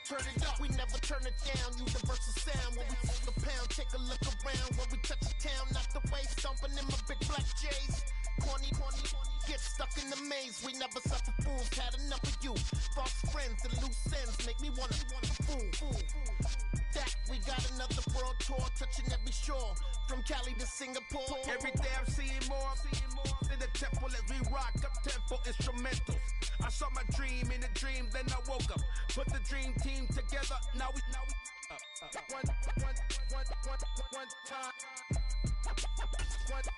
turn it up, we never turn it down. Universal sound when we full the pound. Take a look around when we touch the town. Not the way, stomping in my big black J's. Corny, get stuck in the maze. We never suffer fools, had enough of you. False friends and loose ends make me wanna fool. That we got another world tour, touching every shore, from Cali to Singapore. Every day I'm seeing more in the temple as we rock up tempo instrumentals. I saw my dream in a dream, then I woke up. Put the dream team together. Now we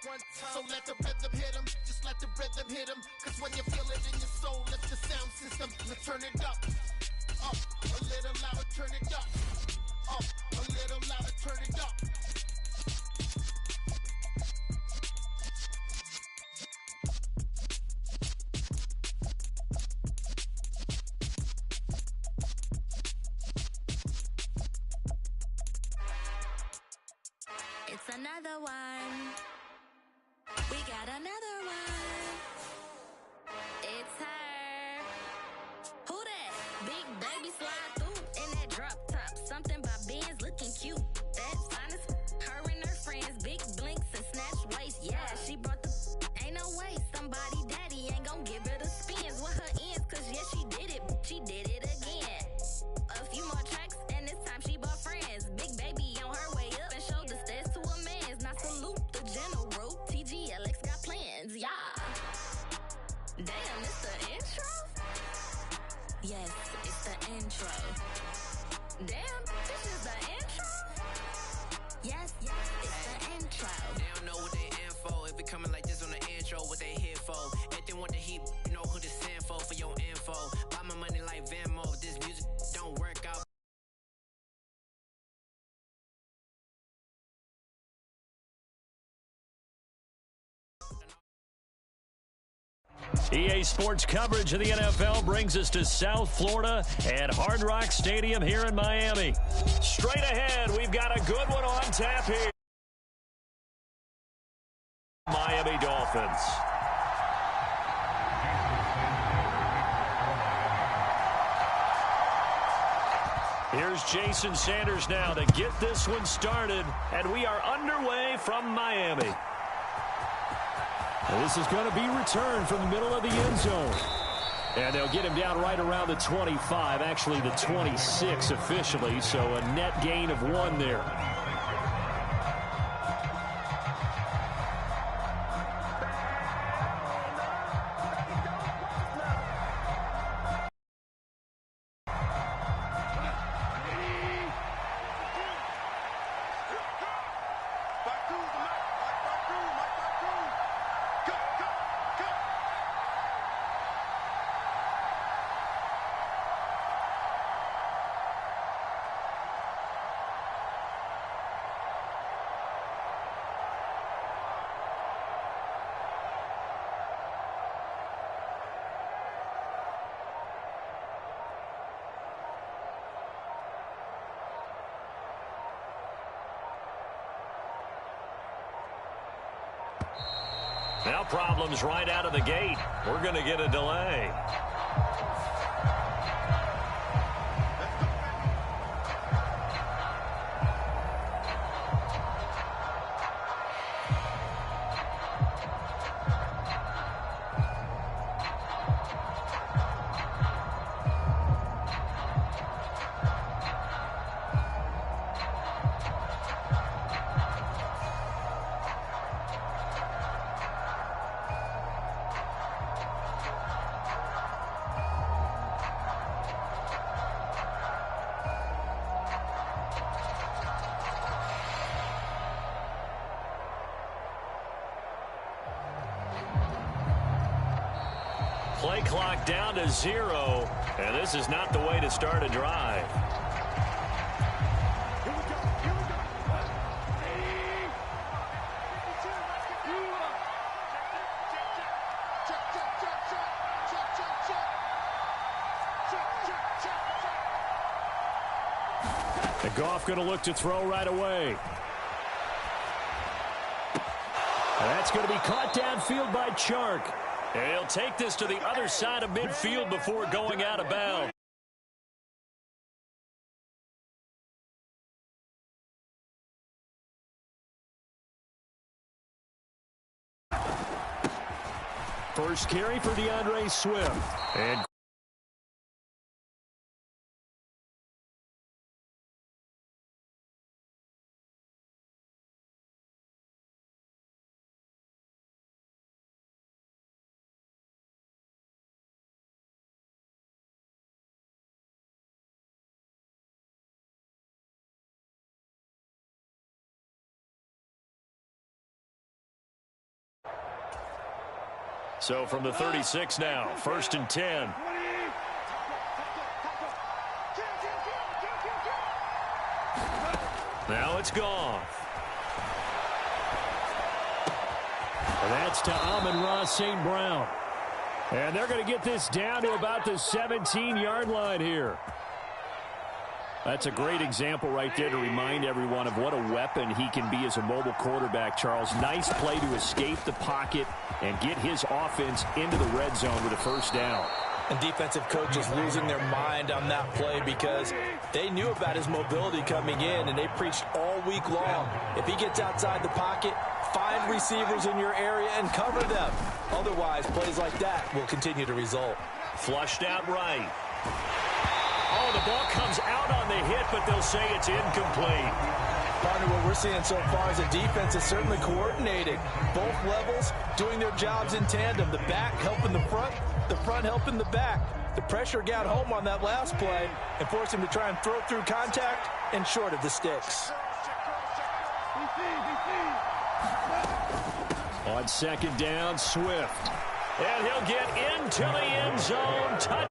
one time. So let the rhythm hit 'em, just let the rhythm hit 'em. Cause when you feel it in your soul, lift the sound system. Now turn it up, a little louder, turn it up, a little louder, turn it up. It's another one. We got another one. It's her. Who that? Big baby slide through in that drop top. Something about Benz looking cute. That's finest. Her and her friends, big blinks and snatch waist. Yeah, she brought the. Ain't no way somebody daddy ain't gon' give her the spins with her ends. Cause yeah, she did it. She did it again. A few more tracks and this time she bought friends. Big baby on her way up and showed the stairs to a man's. Now salute the general. TGLX got plans, yeah. Damn, it's the intro? Yes, it's the intro. Damn, this is the intro? Yes, it's the intro. They don't know what they info. If it coming like this on the intro, what they here for? If they want the heat, you know who to send for your info. Buy my money like Venmo. If this music don't work out. EA Sports coverage of the NFL brings us to South Florida at Hard Rock Stadium here in Miami. Straight ahead, we've got a good one on tap here. Miami Dolphins. Here's Jason Sanders now to get this one started, and we are underway from Miami. And this is going to be returned from the middle of the end zone. And they'll get him down right around the 25, actually the 26 officially, so a net gain of 1 there. Now problems right out of the gate. We're going to get a delay. Play clock down to 0, and this is not the way to start a drive. And Goff going to look to throw right away. And that's going to be caught downfield by Chark. And he'll take this to the other side of midfield before going out of bounds. First carry for DeAndre Swift. And so from the 36 now, 1st and 10. Now it's gone. And that's to Amon-Ra St. Brown. And they're going to get this down to about the 17-yard line here. That's a great example right there to remind everyone of what a weapon he can be as a mobile quarterback, Charles. Nice play to escape the pocket and get his offense into the red zone with a first down. And defensive coaches losing their mind on that play because they knew about his mobility coming in, and they preached all week long. If he gets outside the pocket, find receivers in your area and cover them. Otherwise, plays like that will continue to result. Flushed out right. Oh, the ball comes out on the hit, but they'll say it's incomplete. Partner, what we're seeing so far is a defense is certainly coordinated. Both levels doing their jobs in tandem. The back helping the front helping the back. The pressure got home on that last play and forced him to try and throw through contact and short of the sticks. On 2nd down, Swift. And he'll get into the end zone. Touch.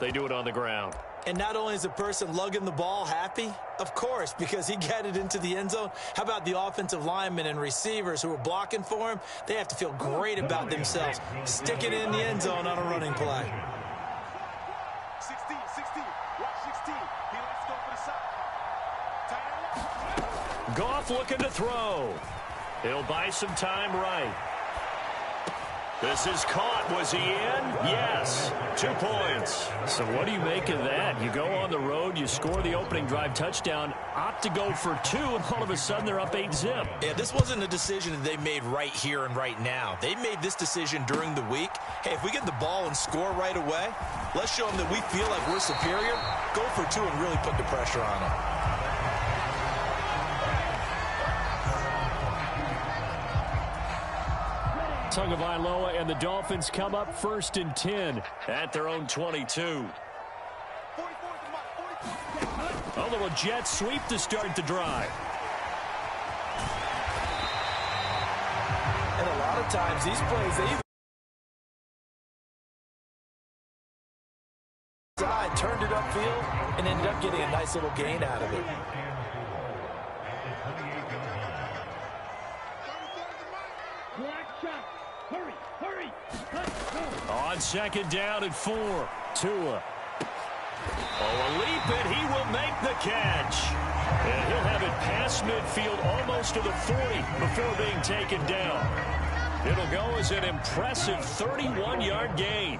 They do it on the ground. And not only is the person lugging the ball happy, of course, because he got it into the end zone. How about the offensive linemen and receivers who are blocking for him? They have to feel great about themselves. Stick it in the end zone on a running play. 16. Watch 16. He lets go for the side. Goff looking to throw. He'll buy some time right. This is caught. Was he in? Yes. 2 points. So what do you make of that? You go on the road, you score the opening drive touchdown, opt to go for 2, and all of a sudden they're up 8-zip. Yeah, this wasn't a decision that they made right here and right now. They made this decision during the week. Hey, if we get the ball and score right away, let's show them that we feel like we're superior. Go for 2 and really put the pressure on them. Tagovailoa and the Dolphins come up 1st and 10 at their own 22. A little jet sweep to start the drive. And a lot of times these plays, they turned it upfield and ended up getting a nice little gain out of it. On 2nd down and 4, Tua. Oh, a leap, and he will make the catch. And he'll have it past midfield almost to the 40 before being taken down. It'll go as an impressive 31-yard gain.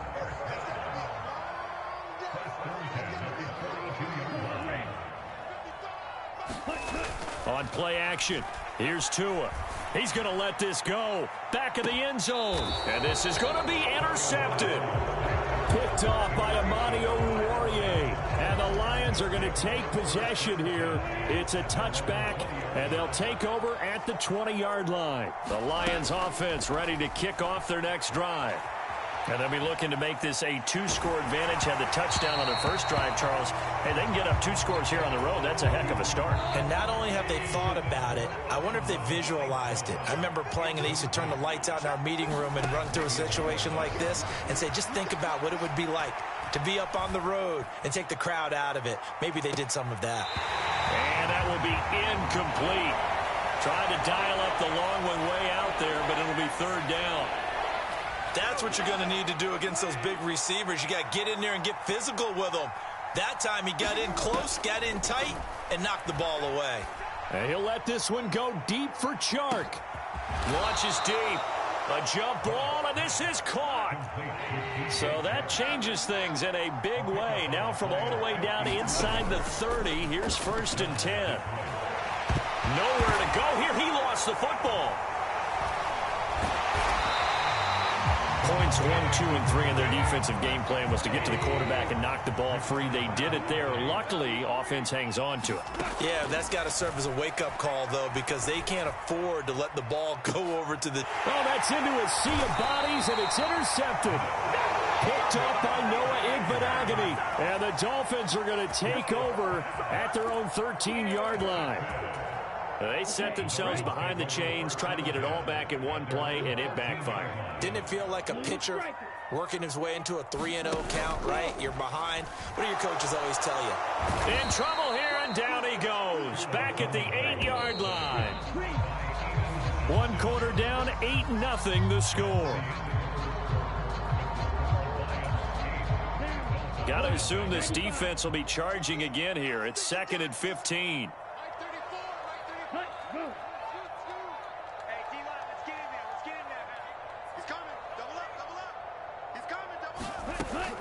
On play action, here's Tua. He's going to let this go. Back of the end zone. And this is going to be intercepted. Picked off by Amani Oruwariye. And the Lions are going to take possession here. It's a touchback, and they'll take over at the 20-yard line. The Lions offense ready to kick off their next drive. And they'll be looking to make this a 2-score advantage. Had the touchdown on their first drive, Charles. Hey, they can get up 2 scores here on the road. That's a heck of a start. And not only have they thought about it, I wonder if they visualized it. I remember playing, and they used to turn the lights out in our meeting room and run through a situation like this and say, just think about what it would be like to be up on the road and take the crowd out of it. Maybe they did some of that. And that will be incomplete. Trying to dial up the long one way out there, but it'll be 3rd down. That's what you're going to need to do against those big receivers. You got to get in there and get physical with them. That time he got in close, got in tight, and knocked the ball away. And he'll let this one go deep for Chark. Launches deep. A jump ball, and this is caught. So that changes things in a big way. Now from all the way down inside the 30, here's 1st and 10. Nowhere to go here. He lost the football. Points 1, 2, and 3 in their defensive game plan was to get to the quarterback and knock the ball free. They did it there. Luckily, offense hangs on to it. Yeah, that's got to serve as a wake-up call, though, because they can't afford to let the ball go over to the... Oh, that's into a sea of bodies, and it's intercepted. Picked up by Noah Igbenogany. And the Dolphins are going to take over at their own 13-yard line. They set themselves behind the chains, tried to get it all back in one play, and it backfired. Didn't it feel like a pitcher working his way into a 3-0 count, right? You're behind. What do your coaches always tell you? In trouble here, and down he goes. Back at the 8-yard line. 1 quarter down, 8-0 the score. Got to assume this defense will be charging again here. It's 2nd and 15.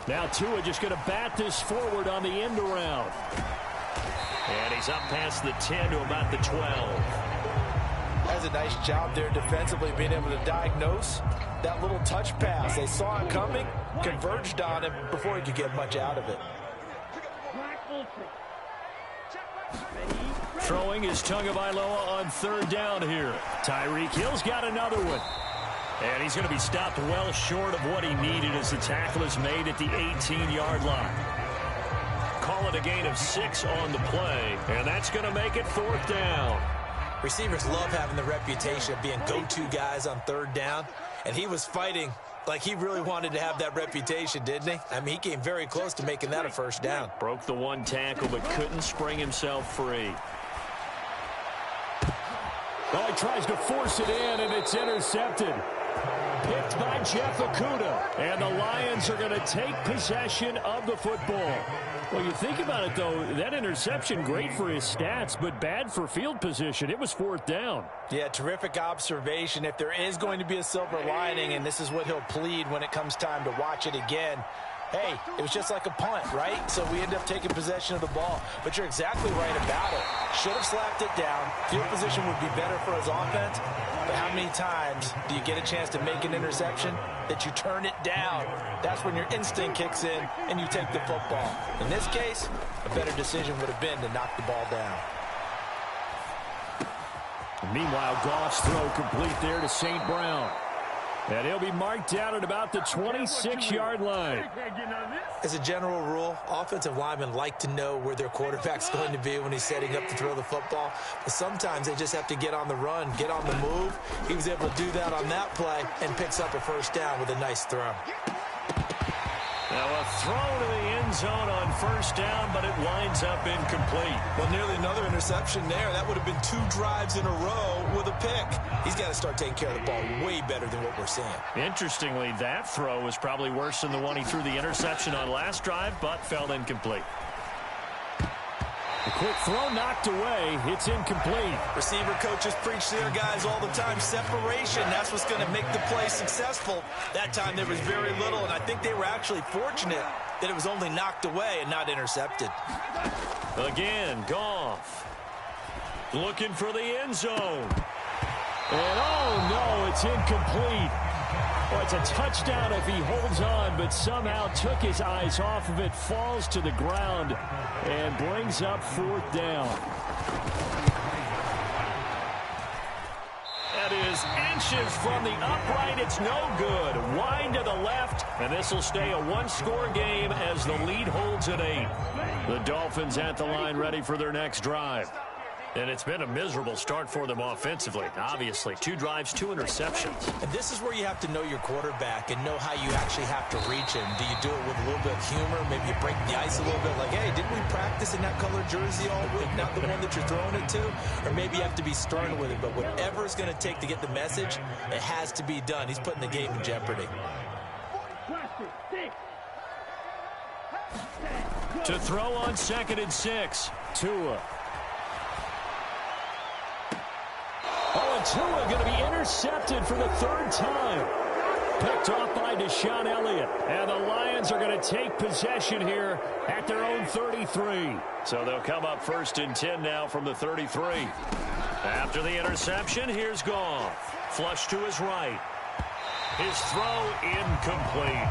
Now Tua just going to bat this forward on the end around. And he's up past the 10 to about the 12. Has a nice job there defensively, being able to diagnose that little touch pass. They saw it coming, converged on him before he could get much out of it. Throwing is Tagovailoa on 3rd down here. Tyreek Hill's got another one. And he's going to be stopped well short of what he needed as the tackle is made at the 18-yard line. Call it a gain of 6 on the play, and that's going to make it 4th down. Receivers love having the reputation of being go-to guys on 3rd down, and he was fighting like he really wanted to have that reputation, didn't he? I mean, he came very close to making that a 1st down. Broke the 1 tackle, but couldn't spring himself free. Oh, he tries to force it in, and it's intercepted. Picked by Jeff Okudah. And the Lions are going to take possession of the football. Well, you think about it, though, that interception, great for his stats, but bad for field position. It was 4th down. Yeah, terrific observation. If there is going to be a silver lining, and this is what he'll plead when it comes time to watch it again, hey, it was just like a punt, right? So we end up taking possession of the ball. But you're exactly right about it. Should have slapped it down. Field position would be better for his offense. But how many times do you get a chance to make an interception that you turn it down? That's when your instinct kicks in and you take the football. In this case, a better decision would have been to knock the ball down. Meanwhile, Goff's throw complete there to St. Brown. And he'll be marked down at about the 26-yard line. As a general rule, offensive linemen like to know where their quarterback's going to be when he's setting up to throw the football. But sometimes they just have to get on the run, get on the move. He was able to do that on that play and picks up a 1st down with a nice throw. Now a throw to the end zone on 1st down, but it winds up incomplete. Well, nearly another interception there. That would have been 2 drives in a row with a pick. He's got to start taking care of the ball way better than what we're seeing. Interestingly, that throw was probably worse than the one he threw the interception on last drive, but fell incomplete. A quick throw knocked away. It's incomplete. Receiver coaches preach to their guys all the time. Separation, that's what's going to make the play successful. That time there was very little, and I think they were actually fortunate that it was only knocked away and not intercepted. Again, Goff looking for the end zone. And oh no, it's incomplete. Well, it's a touchdown if he holds on, but somehow took his eyes off of it, falls to the ground, and brings up 4th down. That is inches from the upright. It's no good. Wide to the left, and this will stay a 1-score game as the lead holds at 8. The Dolphins at the line ready for their next drive. And it's been a miserable start for them offensively, obviously. 2 drives, 2 interceptions. And this is where you have to know your quarterback and know how you actually have to reach him. Do you do it with a little bit of humor? Maybe you break the ice a little bit like, hey, didn't we practice in that color jersey all week, not the one that you're throwing it to? Or maybe you have to be stern with it. But whatever it's going to take to get the message, it has to be done. He's putting the game in jeopardy. To throw on 2nd and 6. Tua. Oh, Tua going to be intercepted for the third time. Picked off by Deshaun Elliott. And the Lions are going to take possession here at their own 33. So they'll come up 1st and 10 now from the 33. After the interception, here's Goff. Flush to his right. His throw incomplete.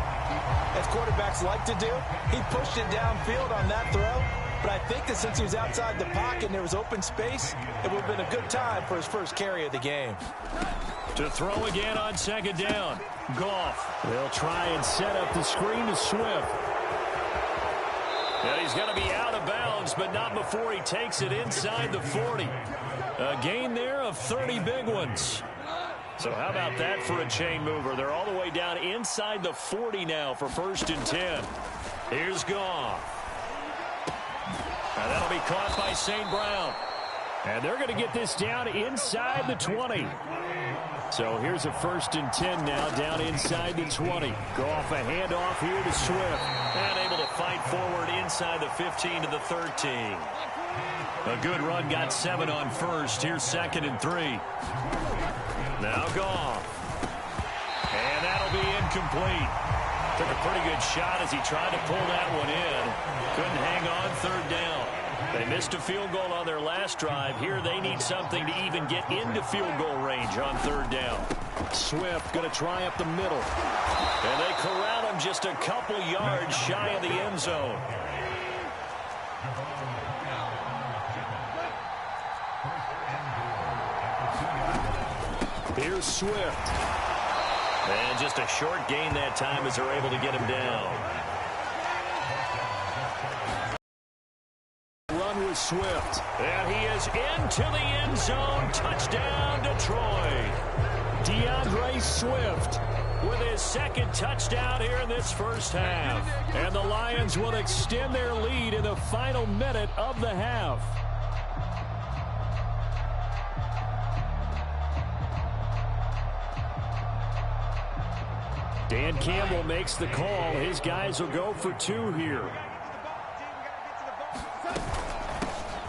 As quarterbacks like to do, he pushed it downfield on that throw. But I think that since he was outside the pocket and there was open space, it would have been a good time for his first carry of the game. To throw again on 2nd down. Goff. They'll try and set up the screen to Swift. And he's going to be out of bounds, but not before he takes it inside the 40. A gain there of 30 big ones. So how about that for a chain mover? They're all the way down inside the 40 now for 1st and 10. Here's Goff. And that'll be caught by St. Brown. And they're going to get this down inside the 20. So here's a 1st and 10 now down inside the 20. Goff a handoff here to Swift. And able to fight forward inside the 15 to the 13. A good run, got 7 on 1st. Here's 2nd and 3. Now Goff. And that'll be incomplete. Took a pretty good shot as he tried to pull that one in. Couldn't hang on 3rd down. They missed a field goal on their last drive. Here they need something to even get into field goal range on 3rd down. Swift going to try up the middle. And they corral him just a couple yards shy of the end zone. Here's Swift. And just a short gain that time as they're able to get him down. Run with Swift. And he is into the end zone. Touchdown, Detroit. DeAndre Swift with his 2nd touchdown here in this first half. And the Lions will extend their lead in the final minute of the half. Dan Campbell makes the call. His guys will go for 2 here.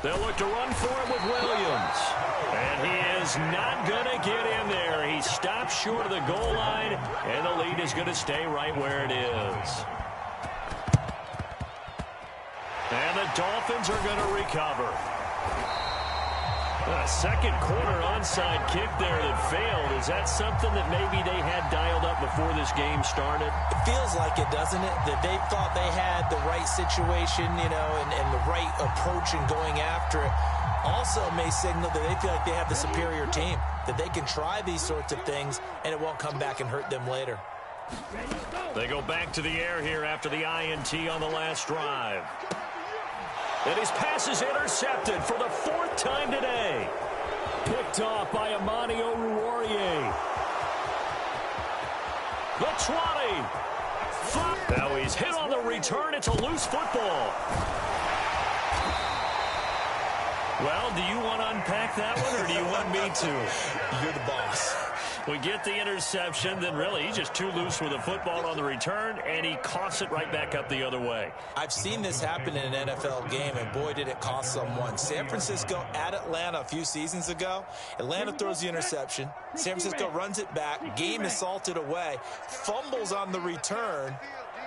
They'll look to run for it with Williams. And he is not going to get in there. He stops short of the goal line, and the lead is going to stay right where it is. And the Dolphins are going to recover. A 2nd quarter onside kick there that failed. Is that something that maybe they had dialed up before this game started? It feels like it, doesn't it? That they thought they had the right situation, you know, and the right approach in going after it. Also may signal that they feel like they have the superior team, that they can try these sorts of things and it won't come back and hurt them later. They go back to the air here after the INT on the last drive. And his pass is intercepted for the 4th time today. Picked off by Amani Oruwariye. The 20. Now he's hit on the return. It's a loose football. Well, do you want to unpack that one, or do you want me to? You're the boss. We get the interception, then really he's just too loose with the football on the return, and he coughs it right back up the other way. I've seen this happen in an NFL game, and boy, did it cost someone. San Francisco at Atlanta a few seasons ago. Atlanta throws the interception. San Francisco runs it back. Game is salted away. Fumbles on the return.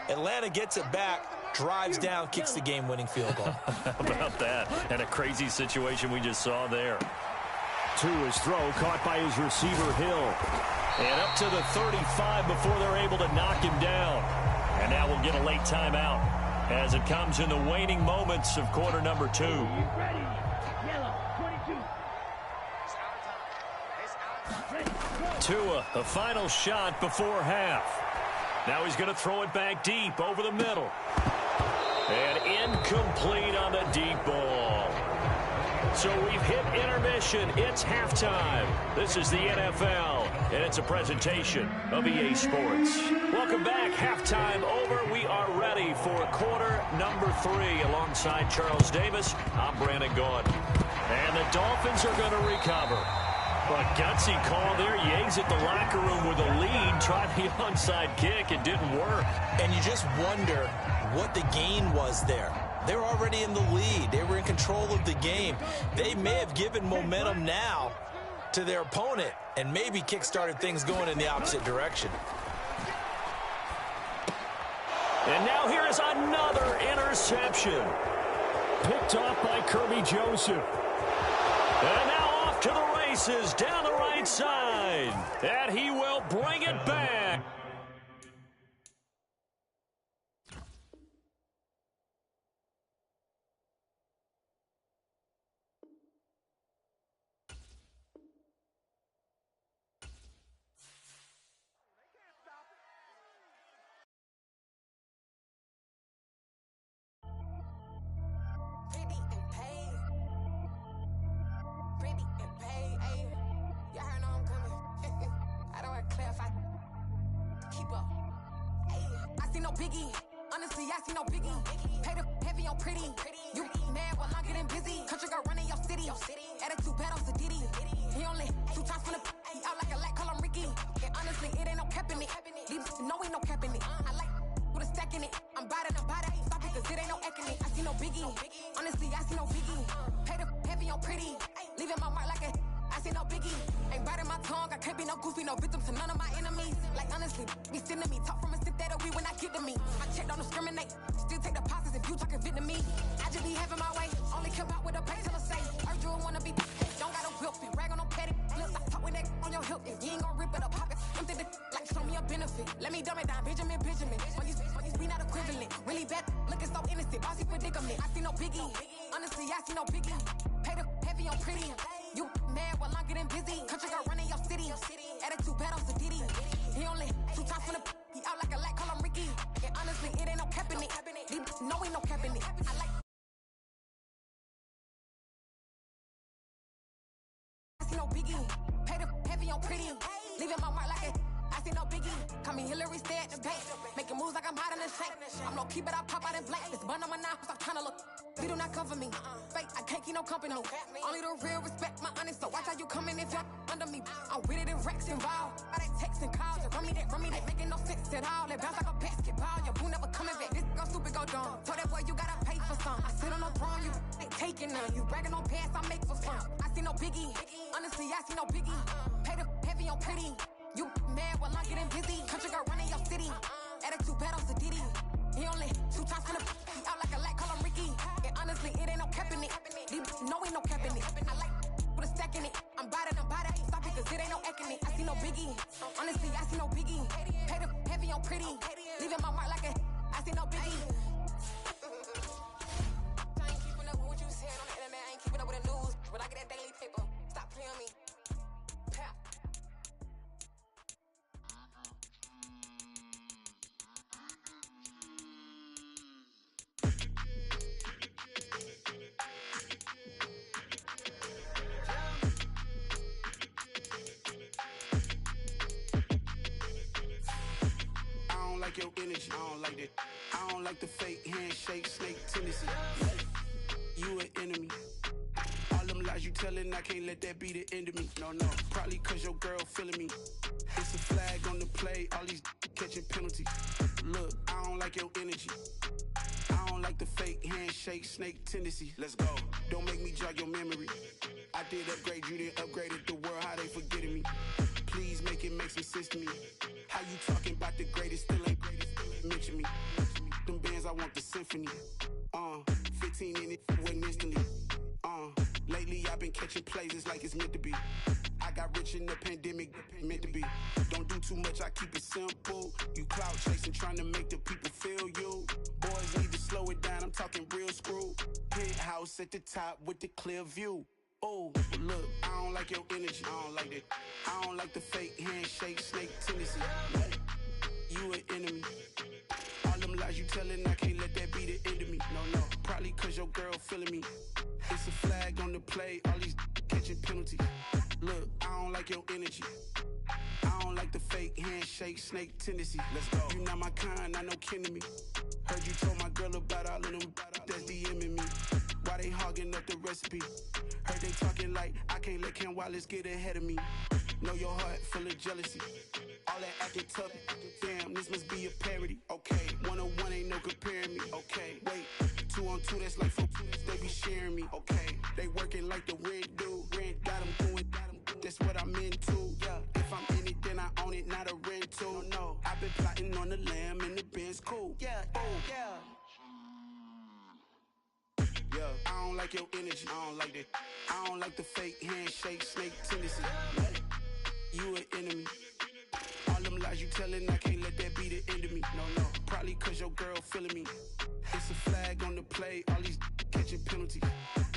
Atlanta gets it back, drives down, kicks the game-winning field goal. How about that? And a crazy situation we just saw there. To his throw, caught by his receiver, Hill. And up to the 35 before they're able to knock him down. And now we'll get a late timeout as it comes in the waning moments of quarter number 2. Tua, a final shot before half. Now he's going to throw it back deep over the middle. And incomplete on the deep ball. So we've hit intermission. It's halftime. This is the NFL, and it's a presentation of EA Sports. Welcome back. Halftime over. We are ready for quarter number 3. Alongside Charles Davis, I'm Brandon Gaudin. And the Dolphins are going to recover. But gutsy call there. Yates at the locker room with a lead. Tried the onside kick. It didn't work. And you just wonder what the gain was there. They were already in the lead. They were in control of the game. They may have given momentum now to their opponent and maybe kick-started things going in the opposite direction. And now here is another interception. Picked off by Kirby Joseph. And now off to the races down the right side. And he will bring it back. Biggie, honestly, I see no biggie. Pay the heavy on pretty. You mad while I'm getting busy. Country girl running your city. Attitude bad on Diddy. He only 2 times from the he out like a light, call him Ricky. And honestly, it ain't no cap in it. These know ain't no cap in it. I like with a stack in it. I'm bad. Stop it, cause it ain't no eck in it. I see no biggie. Honestly, I see no biggie. Pay the heavy on pretty. Leaving my mark like a I see no biggie. Ain't biting my tongue. I can't be no goofy, no victim to none of my enemies. Like honestly, be sending me talk from a sip that'll be when I get to me. I check, don't discriminate. Still take deposits if you talking Vietnamese. I just be having my way. Only care about what the pay till I say. Urge you wanna be. Don't gotta whip it. Rag on no petty. Look, I talk with that on your hip. If you ain't gon' rip it up, pop it. Empty the like show me a benefit. Let me dumb it down, Benjamin. When you we not equivalent. Really bad, looking so innocent. Bossy predicament. I see no biggie. Honestly, I see no biggie. Pay the heavy on pretty. You mad while I'm getting busy. Country girl running your city. Attitude bad on Diddy. He only 2 times from the he out like a light, call him Ricky. And honestly, it ain't no cap in it. No, ain't no cap in it. I like I see no biggie. Pay the heavy on pretty. Leaving my mark like a I see no biggie. Call me Hillary, stay at the bank. Making moves like I'm hot in the shank. I'm low key, but I pop out in blank. This bun on my knife, stop trying to look. They do not cover me. Fake, I can't keep no company. Only the real respect my honest. So watch how you coming if you're under me. I'm with it and Rex involved. I they text and calls. Run me that. Making no sense at all. They bounce like a basketball. Your boo never coming back. This go stupid, go dumb. Told that boy you gotta pay for some. I sit on no throne, you ain't taking none. You bragging on pants, I make for fun. I see no biggie. Honestly, I see no biggie. Pay the heavy on pretty. You mad while I'm getting busy. Country girl running your city. Attitude bad on Diddy. He only 2 times from the he out like a light, call him Ricky. And honestly, it ain't no cap in it. No, ain't no cap in it. I like with a stack in it. I'm bad. Stop it, cause it ain't no eck in it. I see no biggie. Honestly, I see no biggie. Pay the heavy on pretty. Leaving my mark like a I see no biggie. I ain't keeping up with what you said on the internet. I ain't keeping up with the news. But I get that daily paper. Stop playing me. Like your energy, I don't like that. I don't like the fake handshake, snake tendency. You an enemy. All them lies you telling, I can't let that be the end of me. No, probably cause your girl feeling me. It's a flag on the play, all these catching penalties. Look, I don't like your energy. I don't like the fake handshake, snake tendency. Let's go. Don't make me jog your memory. I did upgrade, you didn't upgrade it. The world, how they forgetting me. Please make it make some sense to me. How you talking about the greatest, still ain't greatest, mention me. Them bands, I want the symphony. 15 in it, wasn't instantly. Lately I've been catching plays, it's like it's meant to be. I got rich in the pandemic, meant to be. Don't do too much, I keep it simple. You clout chasing, trying to make the people feel you. Boys need to slow it down, I'm talking real screw. Penthouse at the top with the clear view. Oh, look, I don't like your energy. I don't like that. I don't like the fake handshake, snake tendency. You an enemy. All them lies you telling, I can't let that be the end of me. No, probably cause your girl feeling me. It's a flag on the play, all these catching penalties. Look, I don't like your energy. I don't like the fake handshake, snake tendency. Let's go. You not my kind, not no kin to me. Heard you told my girl about all of them that's DMing me. Why they hogging up the recipe? Heard they talking like I can't let Ken Wallace get ahead of me. Know your heart full of jealousy. All that acting tough, damn, this must be a parody. Okay, 1-on-1 ain't no comparing me. Okay, wait, 2-on-2, that's like 4, they be sharing me. Okay, they working like the red dude. Red got them doing that's what I'm into. Yeah, if I'm in it, then I own it, not a rental. No, I've been plotting on the lamb and the Benz cool. Yeah, oh, yeah. Yeah, I don't like your energy. I don't like that. I don't like the fake handshake, snake tendency. You an enemy. All them lies you telling, I can't let that be the end of me. No, probably cause your girl feeling me. It's a flag on the play, all these catching penalties.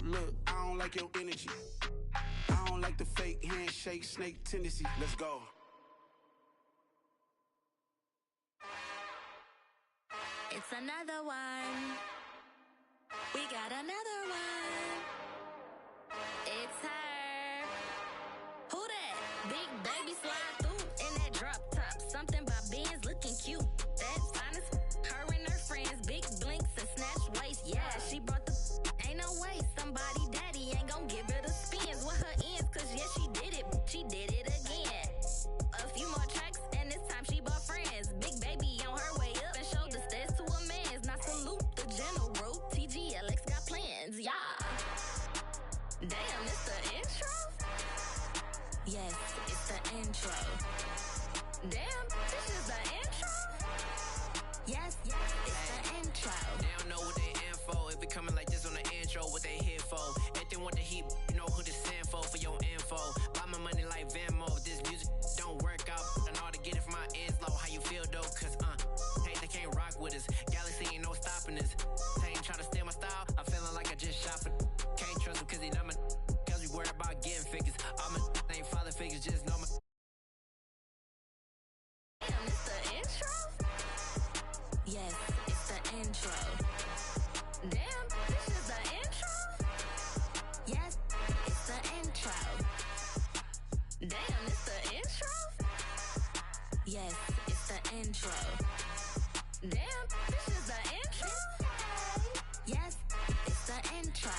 Look, I don't like your energy. I don't like the fake handshake, snake tendency. Let's go. It's another one. We got another one. It's her. Who that? Big baby slide through in that drop top. Something by Benz looking cute. That's honest. Her and her friends, big blinks and snatch waist. Yeah, she brought the. Ain't no way somebody daddy ain't gon' give her the spins with her ends. Cause yeah, she did it. She did it again. A few more tracks and this time she bought friends. Big baby on her way up and showed the stairs to a man's. Now salute the general. TGLX got plans, yeah. Damn, it's the intro? Yes, it's the intro. Damn, this is the intro? Yes, it's the intro. They don't know what they in for. If we coming like this on the intro, what they here for? If they want the heat, you know who to send for your info. Buy my money like Venmo. If this music don't work out, I know how to get it from my ends low. How you feel though? Cause hey, they can't rock with us. Galaxy ain't no stopping us. They ain't try to steal my style. I'm feeling like I just shot for. Can't trust him cause he not my. Cause we worried about getting figures. All my ain't father figures, just know my. Damn, it's the intro? Yes, it's the intro. Damn, this is the intro? Yes, it's the intro. Damn, it's the intro? Yes, it's the intro. Damn, this is the intro? Yes, it's the intro.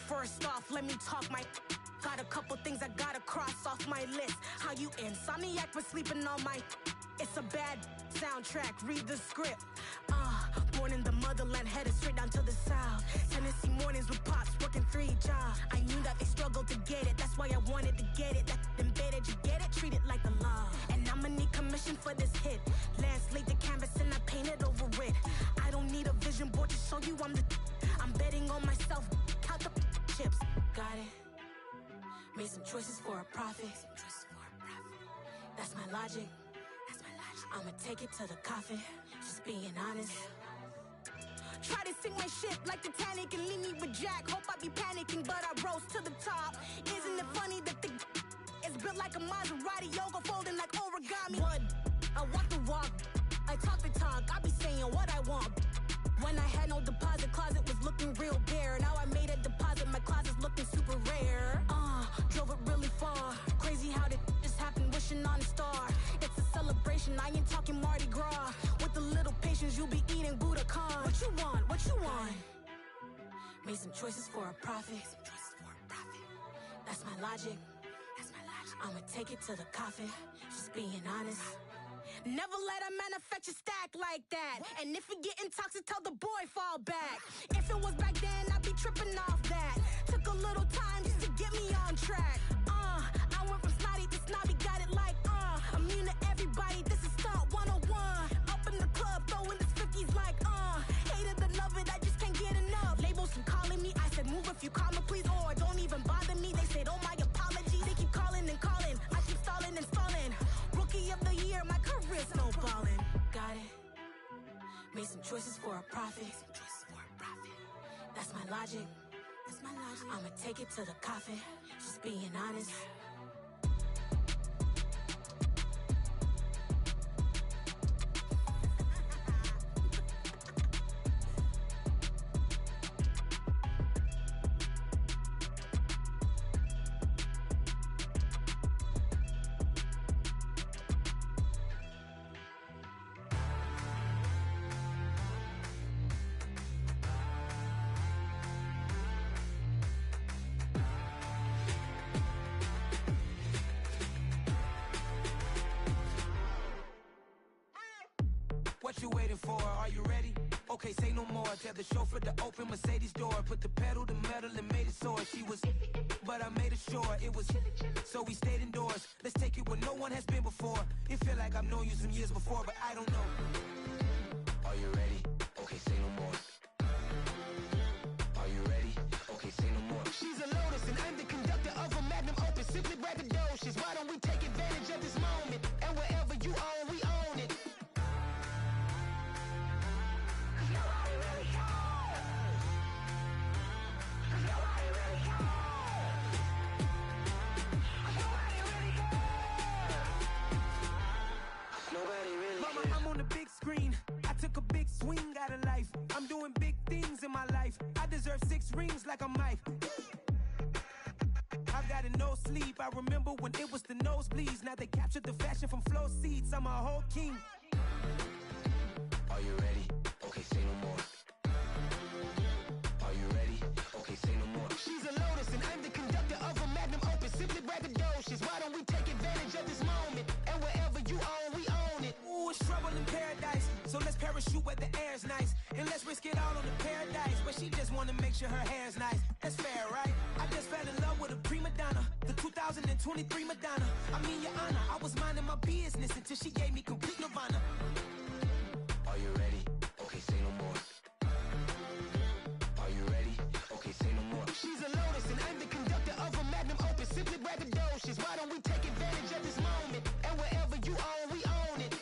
First off, let me talk my. Got a couple things I gotta cross off my list. How you insomniac for sleeping on my. It's a bad soundtrack, read the script. Born in the motherland, headed straight down to the south. Tennessee mornings with pops, working 3 jobs. I knew that they struggled to get it, that's why I wanted to get it. That embedded, you get it, treat it like a law. And I'ma need commission for this hit. Last laid the canvas and I painted over it. I don't need a vision board to show you I'm betting on myself, count the chips. Got it. Made some choices for a profit. That's my logic. I'ma take it to the coffin, just being honest. Try to sing my shit like Titanic and leave me with Jack. Hope I be panicking, but I rose to the top. Isn't it funny that the is built like a Maserati, yoga folding like origami? What? I walk the walk, I talk the talk, I be saying what I want. When I had no deposit, closet was looking real bare. Now I made a deposit, my closet's looking super rare. Drove it really far. Crazy how did just happen, wishing on a star. It's a celebration, I ain't talking Mardi Gras. With a little patience, you'll be eating Budokan. What you want? What you want? Made some choices for a profit. That's my logic. I'ma take it to the coffin, just being honest. Never let a manufacture stack like that. And if it getting toxic, tell the boy fall back. If it was back then, I'd be tripping off that. Took a little time just to get me on track. I went from snotty to snobby, got it like immune to everybody, this is stunt 101. Up in the club, throwing this 50s like hate it or love it, I just can't get enough. Labels keep calling me, I said move if you call me please, or don't even bother me. They said oh my apologies, they keep calling and calling. I keep stalling and stalling. Rookie of the year, my career's snowballing. Got it. Made some choices for a profit. That's my logic. I'ma take it to the coffin, just being honest. you waiting for? Are you ready? Okay, say no more. Tell the chauffeur to open Mercedes door. Put the pedal to metal and made it soar. She was, but I made it sure it was. So we stayed indoors. Let's take it where no one has been before. It feel like I've known you some years before, but I don't know. Are you ready? Okay, say no more. Are you ready? Okay, say no more. She's a Lotus and I'm the conductor of a magnum opus. Simply braggadocious. Why don't we take advantage of this moment? And wherever you own, we own it. Mama, I'm on the big screen. I took a big swing out of life. I'm doing big things in my life. I deserve 6 rings like a Mike. I've got no sleep. I remember when it was the nosebleeds. Now they captured the fashion from flow seats. I'm a whole king. Are you ready? Okay, say no more. Are you ready? Okay, say no more. She's a Lotus and I'm the conductor of a magnum opus. Simply braggadocious. Why don't we take advantage of this moment? And wherever you own, we own it. Ooh, it's trouble in paradise. So let's parachute where the air's nice. And let's risk it all on the paradise. But she just wanna make sure her hair's nice. That's fair, right? I just fell in love with a prima donna. The 2023 Madonna. I mean, your honor, I was minding my business until she gave me complete nirvana. Are you ready? Okay, say no more. Are you ready? Okay, say no more. She's a Lotus and I'm the conductor of a magnum opus. Simply braggadocious. Why don't we take advantage of this moment? And wherever you own, we own it.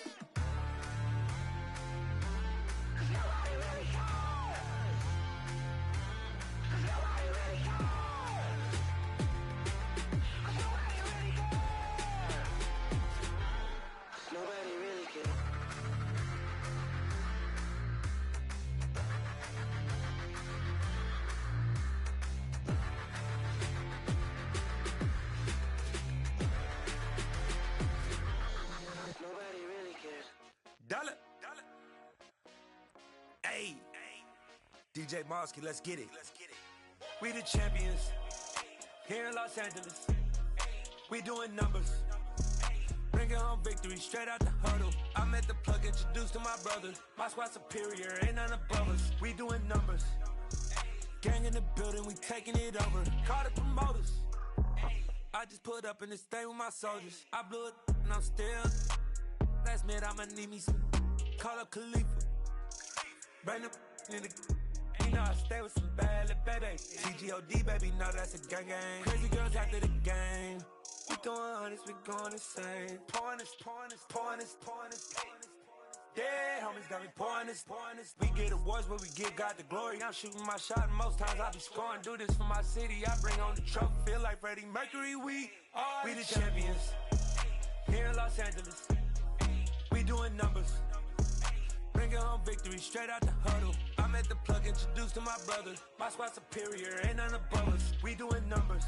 Nobody really cares. Nobody really cares. Dollar. Hey. DJ Mosky, let's get it. We the champions. Here in Los Angeles. We doing numbers. Bringing home victory straight out the huddle. I'm at the plug, introduced to my brother. My squad superior, ain't none above us. We doing numbers. Gang in the building, we taking it over. Call the promoters. I just put up in this thing with my soldiers. I blew it and I'm still. Last minute I'ma need me some. Call up Khalifa. Bring them in the. You know I stay with some bad little baby. TGOD baby, know that's a gang gang. Crazy girls after the game. We doing honest, we going insane. Pouring this. Yeah, homies got me pouring this. We get awards, but we give God the glory. I'm shooting my shot, and most times I be scoring. Do this for my city, I bring on the trophy. Feel like Freddie Mercury, we the champions. Here in Los Angeles, we doing numbers. Bringing home victory straight out the huddle. I'm at the plug, introduced to my brother. My squad superior, ain't none above us. We doing numbers.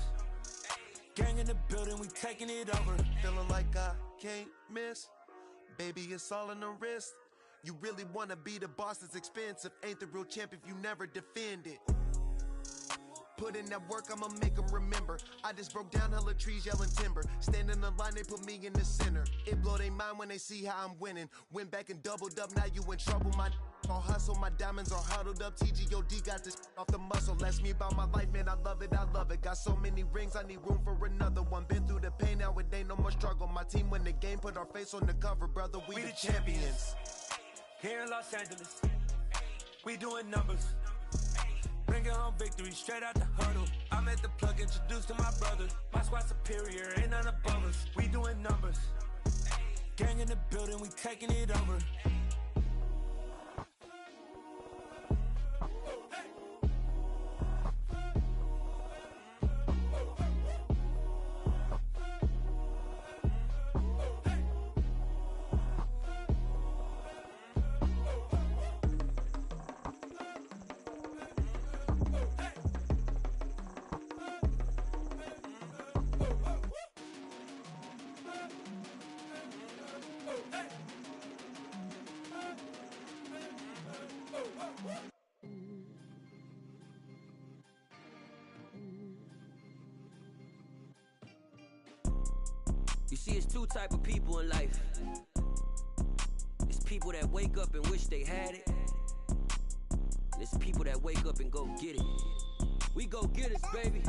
Gang in the building, we taking it over. Feeling like I can't miss. Baby, it's all in the wrist. You really wanna be the boss, it's expensive. Ain't the real champ if you never defend it. Put in that work, I'ma make them remember. I just broke down hella trees, yelling timber. Stand in the line, they put me in the center. It blow they mind when they see how I'm winning. Went back and doubled up, now you in trouble. My all hustle, my diamonds are huddled up. TGOD got this off the muscle. Ask me about my life, man, I love it. Got so many rings, I need room for another one. Been through the pain, now it ain't no more struggle. My team win the game, put our face on the cover, brother. We the champions. Here in Los Angeles, we doing numbers. Bringing home victory straight out the huddle. I'm at the plug, introduced to my brother. My squad superior, ain't none above us. We doing numbers. Gang in the building, we taking it over. You see, it's two type of people in life. It's people that wake up and wish they had it. And it's people that wake up and go get it. We go get it, baby.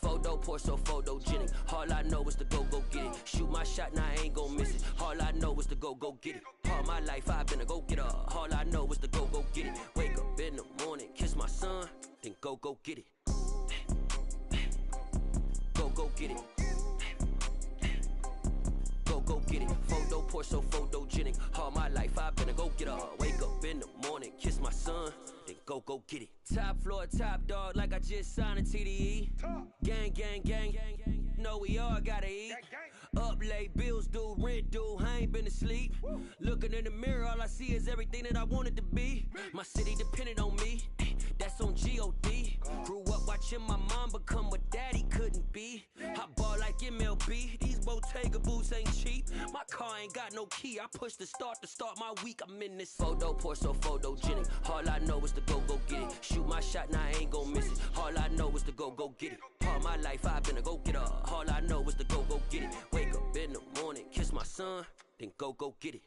Photo pour so photogenic. All I know is to go get it. Shoot my shot, now I ain't gon' miss it. All I know is to go get it. All my life I've been a go-getter. All I know is to go get it. Wake up in the morning, kiss my son, then go get it. Go get it. Go get it. Photo pour so photogenic. All my life I've been a go-getter. Wake up in the morning, kiss my son, then go get it. Top floor, top dog, like I just signed a TDE. Gang, know we all gotta eat. Up late, bills due, rent due, I ain't been asleep. Looking in the mirror, all I see is everything that I wanted to be. My city depended on me, that's on G.O.D. Grew up watching my mom become what daddy couldn't be. I ball like MLB, these Bottega boots ain't cheap. My car ain't got no key, I push the start to start my week. I'm in this photo pour so photogenic. All I know is to go get it. Shoot my shot, now I ain't gon' miss it. All I know is to go get it. All my life I've been a go-getter. All I know is to go get it. Wake up in the morning, kiss my son, then go get it.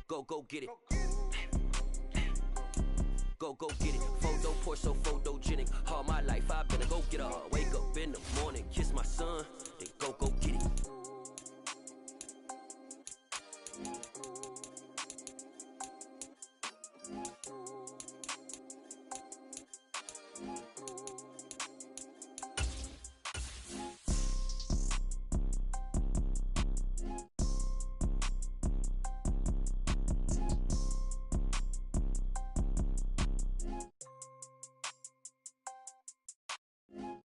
Go get it. Go get it. Photo pour so photogenic. All my life I've been a go-getter. Wake up in the morning, kiss my son, then go get it.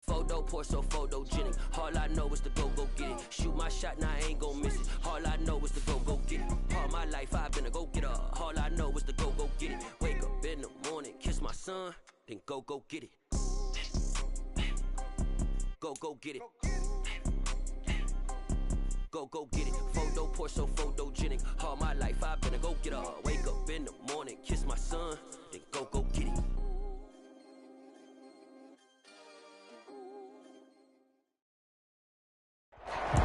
Photo pour so photogenic. All I know is to go get it. Shoot my shot, now I ain't gon' miss it. All I know is to go get it. All my life I've been a go-getter. All I know is to go get it. Wake up in the morning, kiss my son, then go get it. Go get it. Go get it. Photo pour so photogenic. All my life I've been a go-getter. Wake up in the morning, kiss my son, then go get it.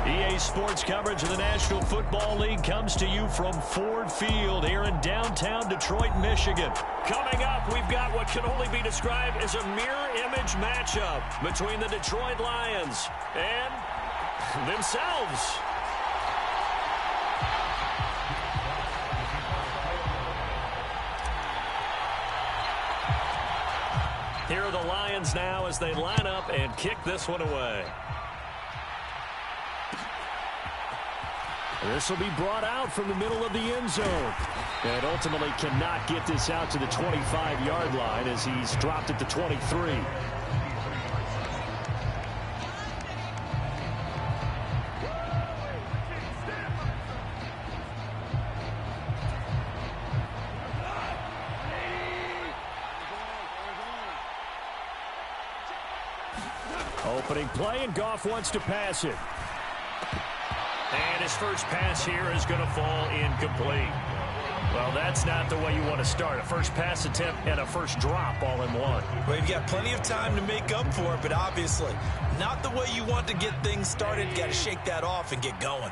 EA Sports coverage of the National Football League comes to you from Ford Field here in downtown Detroit, Michigan. Coming up, we've got what can only be described as a mirror image matchup between the Detroit Lions and themselves. Here are the Lions now as they line up and kick this one away. This will be brought out from the middle of the end zone. And ultimately cannot get this out to the 25-yard line as he's dropped it to 23. Opening play, and Goff wants to pass it. And his first pass here is going to fall incomplete. Well, that's not the way you want to start. A first pass attempt and a first drop all in one. Well, you've got plenty of time to make up for it, but obviously not the way you want to get things started. Got to shake that off and get going.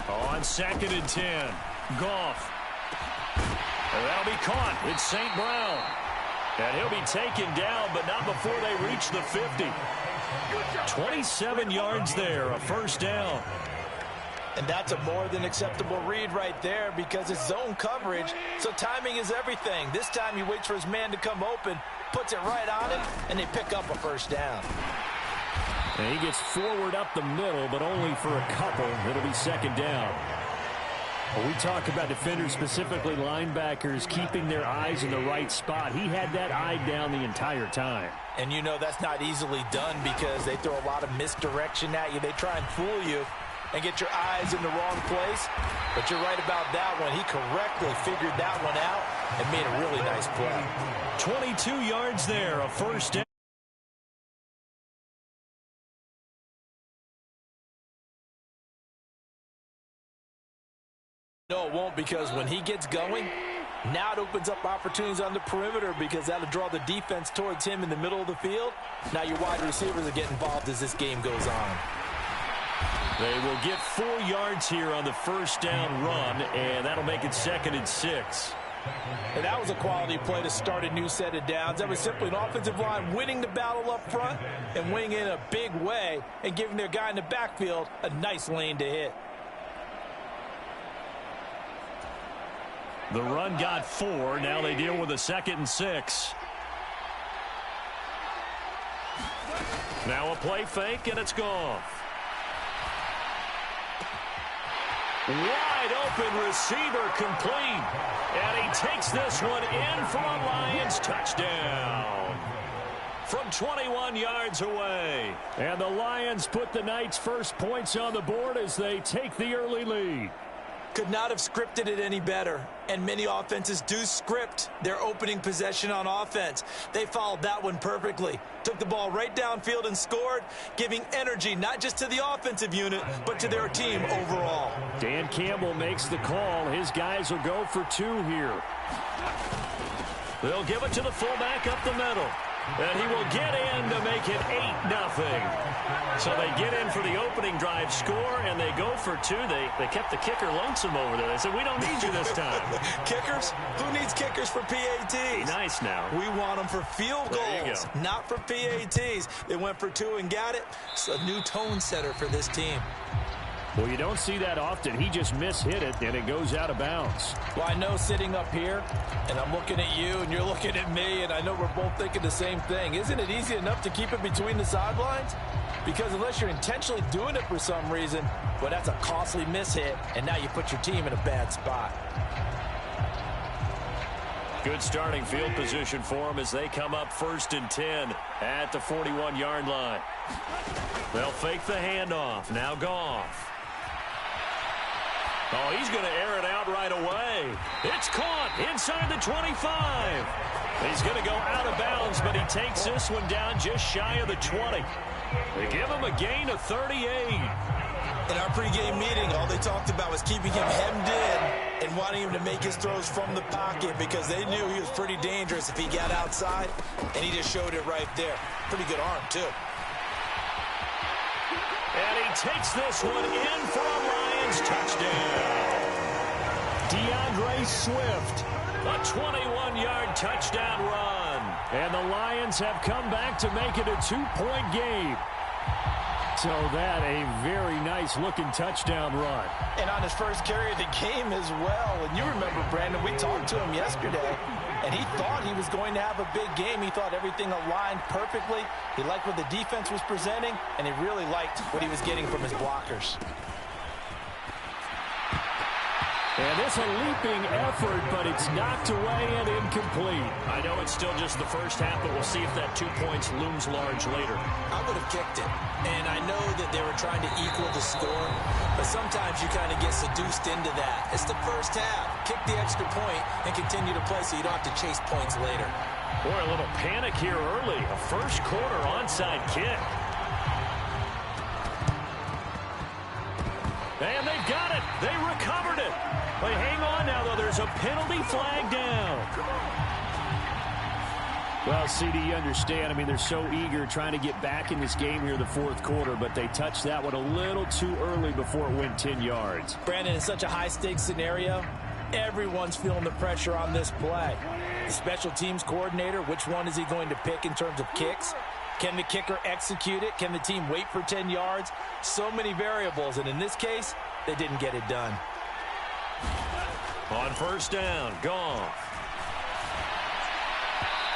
On 2nd and 10, Goff. That'll be caught. It's St. Brown. And he'll be taken down, but not before they reach the 50. 27 yards there, a first down. And that's a more than acceptable read right there because it's zone coverage, so timing is everything. This time he waits for his man to come open, puts it right on him, and they pick up a first down. And he gets forward up the middle, but only for a couple. It'll be second down. When we talk about defenders, specifically linebackers, keeping their eyes in the right spot, he had that eye down the entire time. And you know that's not easily done because they throw a lot of misdirection at you. They try and fool you and get your eyes in the wrong place. But you're right about that one. He correctly figured that one out and made a really nice play. 22 yards there, a first down. No, it won't, because when he gets going, now it opens up opportunities on the perimeter because that'll draw the defense towards him in the middle of the field. Now your wide receivers will get involved as this game goes on. They will get 4 yards here on the first down run, and that'll make it 2nd and 6. And that was a quality play to start a new set of downs. That was simply an offensive line winning the battle up front and winning in a big way and giving their guy in the backfield a nice lane to hit. The run got 4. Now they deal with a 2nd and 6. Now a play fake, and it's gone. Wide open receiver complete. And he takes this one in for a Lions touchdown. From 21 yards away. And the Lions put the night's first points on the board as they take the early lead. Could not have scripted it any better. And many offenses do script their opening possession on offense. They followed that one perfectly. Took the ball right downfield and scored, giving energy not just to the offensive unit, but to their team overall. Dan Campbell makes the call. His guys will go for 2 here. They'll give it to the fullback up the middle. And he will get in to make it 8-0. So they get in for the opening drive score, and they go for 2. They kept the kicker lonesome over there. They said, we don't need you this time. Kickers? Who needs kickers for PATs? Nice now. We want them for field goals, not for PATs. They went for 2 and got it. It's a new tone setter for this team. Well, you don't see that often. He just mishit it, and it goes out of bounds. Well, I know sitting up here, and I'm looking at you, and you're looking at me, and I know we're both thinking the same thing. Isn't it easy enough to keep it between the sidelines? Because unless you're intentionally doing it for some reason, well, that's a costly mishit, and now you put your team in a bad spot. Good starting field position for them as they come up 1st and 10 at the 41-yard line. They'll fake the handoff. Now Goff. Oh, he's going to air it out right away. It's caught inside the 25. He's going to go out of bounds, but he takes this one down just shy of the 20. They give him a gain of 38. In our pregame meeting, all they talked about was keeping him hemmed in and wanting him to make his throws from the pocket because they knew he was pretty dangerous if he got outside, and he just showed it right there. Pretty good arm, too. And he takes this one in for a Lions touchdown. DeAndre Swift, a 21-yard touchdown run. And the Lions have come back to make it a 2-point game. So that a very nice-looking touchdown run. And on his first carry of the game as well. And you remember, Brandon, we talked to him yesterday, and he thought he was going to have a big game. He thought everything aligned perfectly. He liked what the defense was presenting, and he really liked what he was getting from his blockers. And it's a leaping effort, but it's knocked away and incomplete. I know it's still just the first half, but we'll see if that 2 points looms large later. I would have kicked it. And I know that they were trying to equal the score, but sometimes you kind of get seduced into that. It's the first half. Kick the extra point and continue to play so you don't have to chase points later. Boy, a little panic here early. A first quarter onside kick. And they've got it. They recovered it. But hang on now, though. There's a penalty flag down. Well, CD, you understand. I mean, they're so eager trying to get back in this game here in the 4th quarter, but they touched that one a little too early before it went 10 yards. Brandon, in such a high-stakes scenario, everyone's feeling the pressure on this play. The special teams coordinator, which one is he going to pick in terms of kicks? Can the kicker execute it? Can the team wait for 10 yards? So many variables, and in this case, they didn't get it done. On first down, Goff.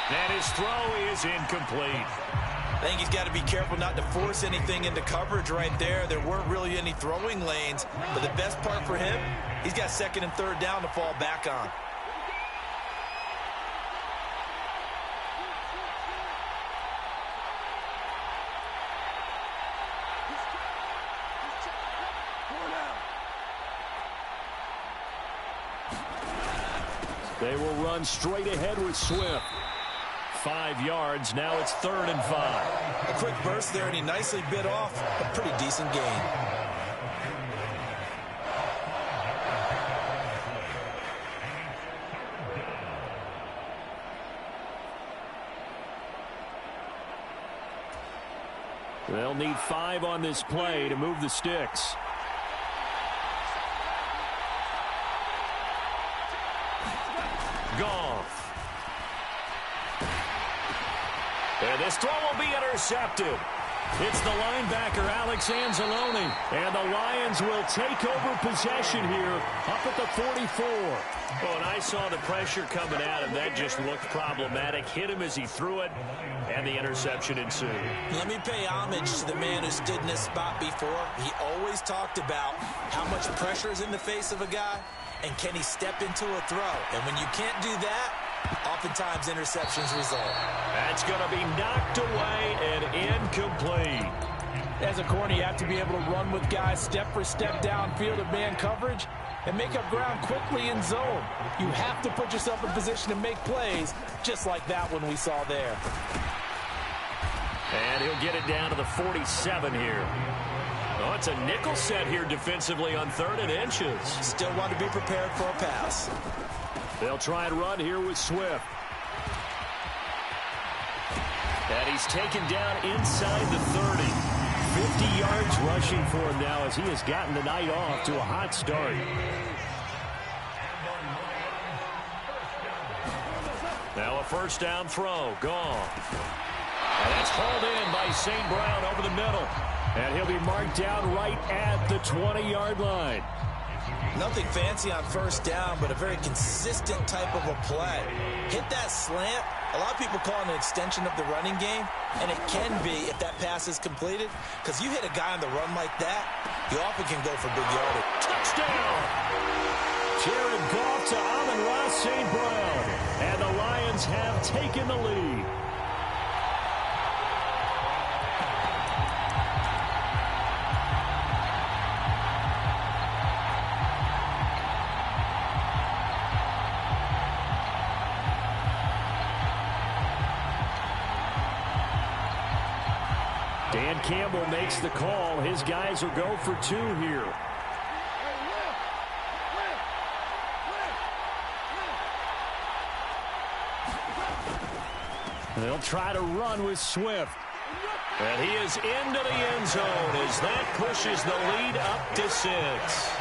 And his throw is incomplete. I think he's got to be careful not to force anything into coverage right there. There weren't really any throwing lanes, but the best part for him, he's got 2nd and 3rd down to fall back on. They will run straight ahead with Swift. 5 yards. Now it's 3rd and 5. A quick burst there, and he nicely bit off a pretty decent gain. They'll need 5 on this play to move the sticks. Goff. And this throw will be intercepted. It's the linebacker, Alex Anzalone. And the Lions will take over possession here up at the 44. Well, and I saw the pressure coming at him. That just looked problematic. Hit him as he threw it, and the interception ensued. Let me pay homage to the man who stood in this spot before. He always talked about how much pressure is in the face of a guy, and can he step into a throw. And when you can't do that, oftentimes interceptions result. That's going to be knocked away and incomplete. As a corner, you have to be able to run with guys step for step downfield of man coverage and make up ground quickly in zone. You have to put yourself in position to make plays, just like that one we saw there. And he'll get it down to the 47 here. Oh, it's a nickel set here defensively on 3rd and inches. Still want to be prepared for a pass. They'll try and run here with Swift. And he's taken down inside the 30. 50 yards rushing for him now as he has gotten the night off to a hot start. Now a first down throw. Gone. And that's hauled in by St. Brown over the middle. And he'll be marked down right at the 20-yard line. Nothing fancy on first down, but a very consistent type of a play. Hit that slant. A lot of people call it an extension of the running game, and it can be if that pass is completed, because you hit a guy on the run like that, you often can go for big yardage. Touchdown! Jared Goff to Amon-Ra St. Brown, and the Lions have taken the lead. Dan Campbell makes the call. His guys will go for 2 here. They'll try to run with Swift. And he is into the end zone as that pushes the lead up to 6.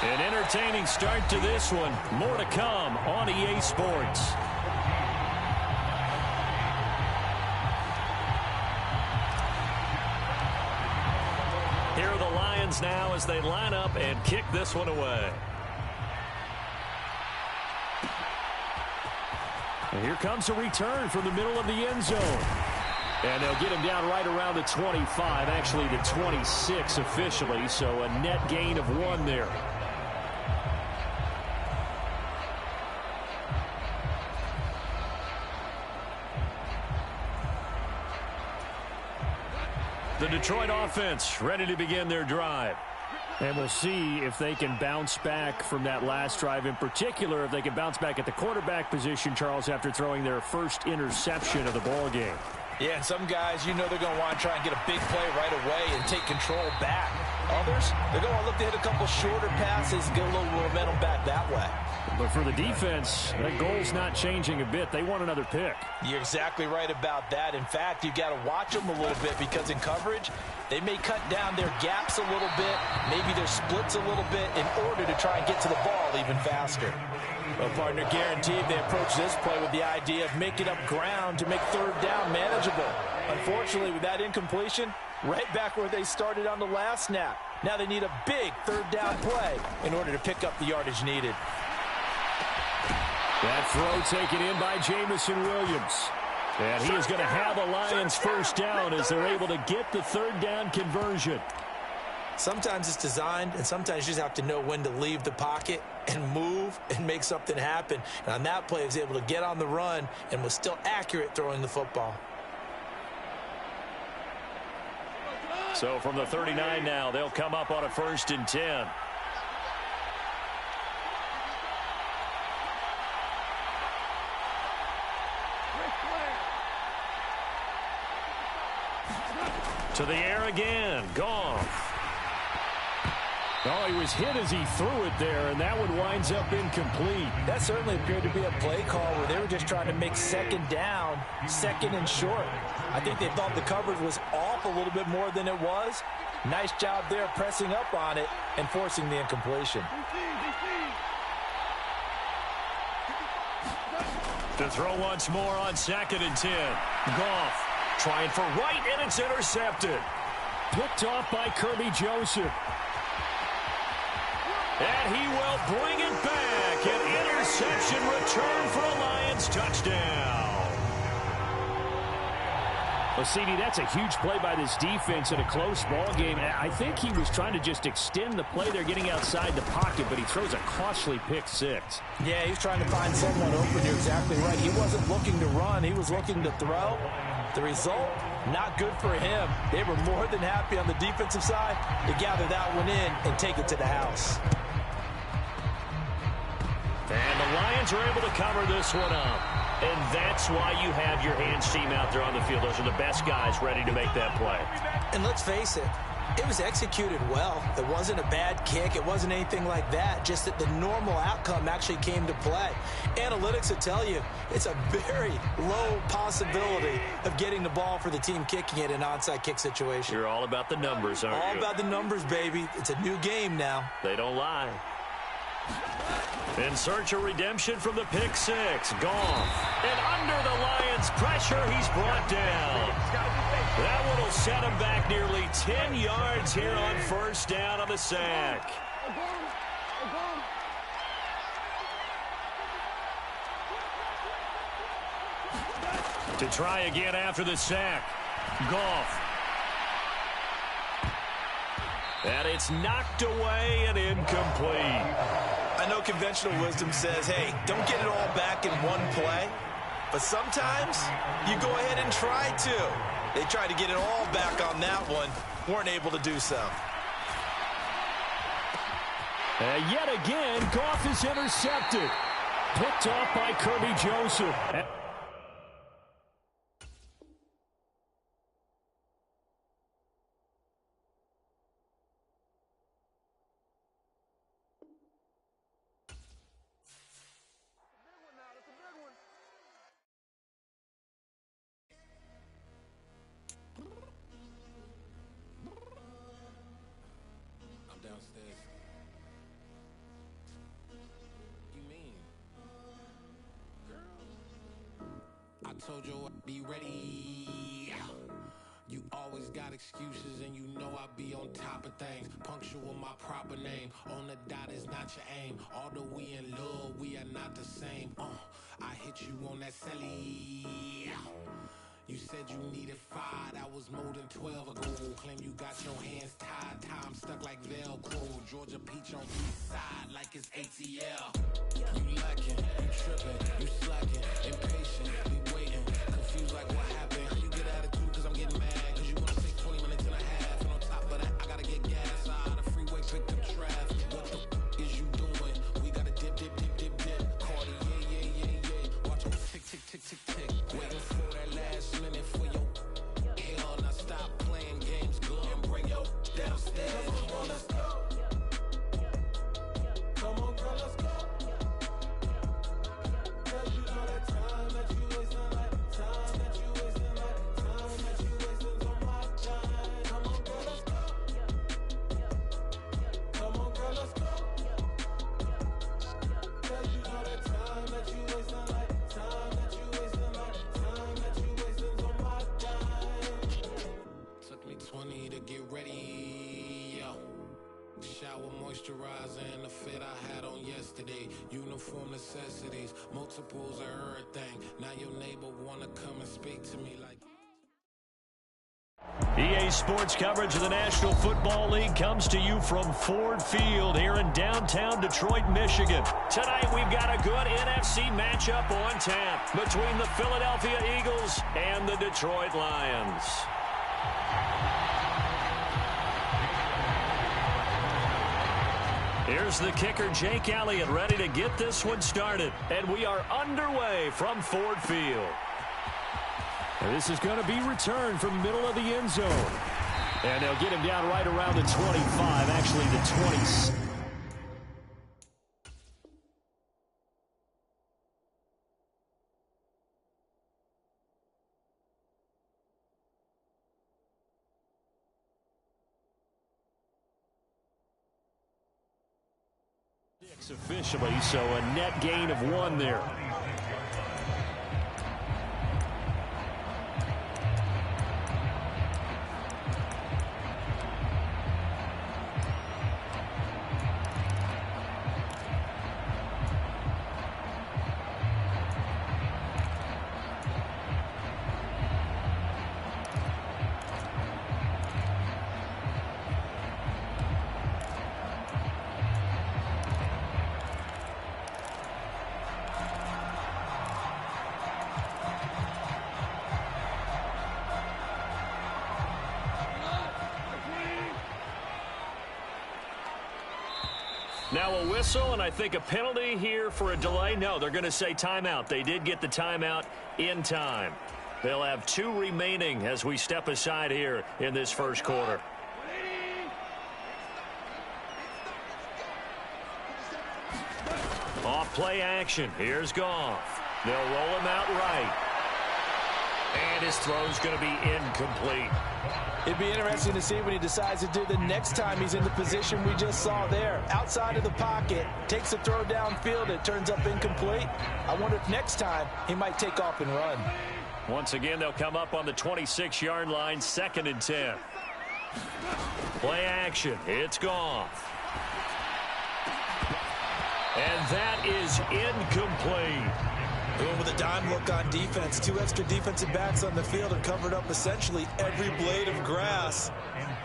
An entertaining start to this one. More to come on EA Sports. Here are the Lions now as they line up and kick this one away. And here comes a return from the middle of the end zone. And they'll get him down right around the 25, actually the 26 officially, so a net gain of 1 there. The Detroit offense ready to begin their drive. And we'll see if they can bounce back from that last drive. In particular, if they can bounce back at the quarterback position, Charles, after throwing their first interception of the ball game. Yeah, and some guys, you know they're going to want to try and get a big play right away and take control back. Others, they're going to look to hit a couple shorter passes and get a little momentum back that way. But for the defense, that goal's not changing a bit. They want another pick. You're exactly right about that. In fact, you've got to watch them a little bit because in coverage, they may cut down their gaps a little bit, maybe their splits a little bit in order to try and get to the ball even faster. Well, partner, guaranteed they approach this play with the idea of making up ground to make 3rd down manageable. Unfortunately, with that incompletion, right back where they started on the last snap. Now they need a big 3rd down play in order to pick up the yardage needed. That throw taken in by Jamison Williams. And he is going to have the Lions first down as they're able to get the 3rd down conversion. Sometimes it's designed, and sometimes you just have to know when to leave the pocket and move and make something happen. And on that play, he was able to get on the run and was still accurate throwing the football. So from the 39 now, they'll come up on a 1st and 10. To the air again. Goff. Oh, he was hit as he threw it there, and that one winds up incomplete. That certainly appeared to be a play call where they were just trying to make second down, second and short. I think they thought the coverage was off a little bit more than it was. Nice job there pressing up on it and forcing the incompletion. To throw once more on 2nd and 10. Goff trying for right, and it's intercepted. Picked off by Kirby Joseph. And he will bring it back. An interception return for a Lions touchdown. Well, CD, that's a huge play by this defense in a close ball game. I think he was trying to just extend the play there, getting outside the pocket, but he throws a costly pick six. Yeah, he's trying to find someone open. You're exactly right. He wasn't looking to run. He was looking to throw. The result, not good for him. They were more than happy on the defensive side to gather that one in and take it to the house. And the Lions are able to cover this one up. And that's why you have your hands team out there on the field. Those are the best guys ready to make that play. And let's face it, it was executed well. It wasn't a bad kick. It wasn't anything like that. Just that the normal outcome actually came to play. Analytics will tell you it's a very low possibility of getting the ball for the team kicking it in an onside kick situation. You're all about the numbers, aren't you? All about the numbers, baby. It's a new game now. They don't lie. In search of redemption from the pick six. Goff. And under the Lions' pressure, he's brought down. That one will set him back nearly 10 yards here on first down on the sack. To try again after the sack. Goff. And it's knocked away and incomplete. I know conventional wisdom says, hey, don't get it all back in one play. But sometimes you go ahead and try to. They tried to get it all back on that one. Weren't able to do so. And yet again, Goff is intercepted. Picked off by Kirby Joseph. Told you I'd be ready. You always got excuses and you know I be on top of things. Punctual my proper name. On the dot is not your aim. Although we in love, we are not the same. I hit you on that celly. You said you needed 5, that was more than 12 ago. Claim you got your hands tied, time stuck like Velcro. Georgia peach on east side like it's ATL. You lacking, you tripping, you slacking, impatient, we waiting, confused like what happened. You get attitude cause I'm getting mad, cause you wanna take 20 minutes and a half. And on top of that, I gotta get gas out of the freeway, pick up traffic. What the is you doing? We gotta dip, dip, dip, dip, dip. Cardi, yeah. Watch it tick, tick, tick, tick, tick. Waiting for that last minute for your hell. Now stop playing games, go and bring your downstairs. Come on, let's go. Come on, girl, let's go. Cause you know that time that you wasting, like time that you wasting, like time that you wasting on my time. Come on, girl, let's go. Come on, girl, let's go. Cause you know that time that you wasting, like time that you wasting, like time that you wasting on my time. Took me 20 to get ready, yo. Shower moisturizer and the fit I had on yesterday. Uniform necessities, multiples of everything. Now your neighbor wanna come and speak to me like EA Sports coverage of the National Football League comes to you from Ford Field here in downtown Detroit, Michigan. Tonight we've got a good NFC matchup on tap between the Philadelphia Eagles and the Detroit Lions. Here's the kicker, Jake Elliott, ready to get this one started. And we are underway from Ford Field. And this is going to be returned from the middle of the end zone. And they'll get him down right around the 25, actually the 20. Officially, so a net gain of 1 there. Now a whistle, and I think a penalty here for a delay. No, they're going to say timeout. They did get the timeout in time. They'll have 2 remaining as we step aside here in this first quarter. Off play action. Here's Goff. They'll roll him out right. And his throw's going to be incomplete. It'd be interesting to see what he decides to do the next time he's in the position we just saw there. Outside of the pocket, takes a throw downfield, it turns up incomplete. I wonder if next time he might take off and run. Once again, they'll come up on the 26-yard line, 2nd and 10. Play action. It's Goff. And that is incomplete. Going with a dime look on defense. 2 extra defensive backs on the field and covered up essentially every blade of grass.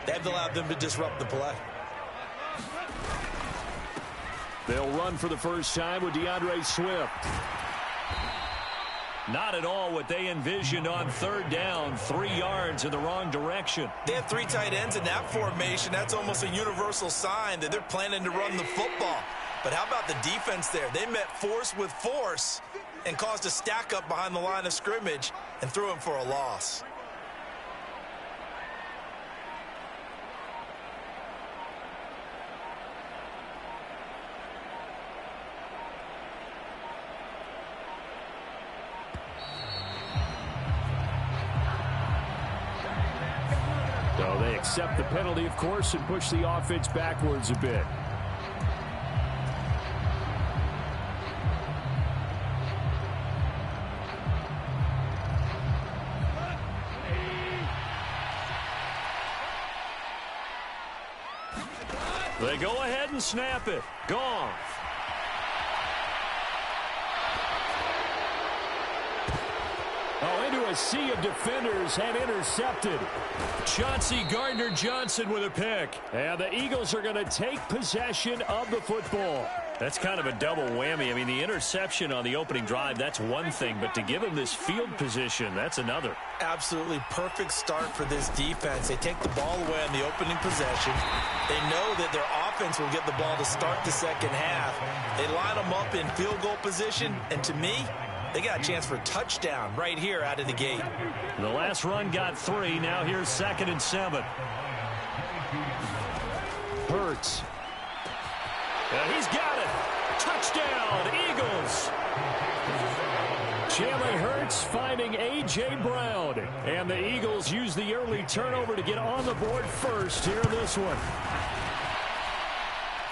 They've allowed them to disrupt the play. They'll run for the first time with DeAndre Swift. Not at all what they envisioned on 3rd down. 3 yards in the wrong direction. They have 3 tight ends in that formation. That's almost a universal sign that they're planning to run the football. But how about the defense there? They met force with force and caused a stack up behind the line of scrimmage and threw him for a loss. So they accept the penalty, of course, and push the offense backwards a bit. They go ahead and snap it. Goff. Oh, into a sea of defenders and intercepted. Chauncey Gardner-Johnson with a pick. And the Eagles are going to take possession of the football. That's kind of a double whammy. I mean, the interception on the opening drive, that's one thing. But to give them this field position, that's another. Absolutely perfect start for this defense. They take the ball away on the opening possession. They know that their offense will get the ball to start the second half. They line them up in field goal position. And to me, they got a chance for a touchdown right here out of the gate. The last run got 3. Now here's 2nd and 7. Hurts. He's got it. Touchdown, Eagles. Jalen Hurts finding A.J. Brown. And the Eagles use the early turnover to get on the board first here in this one.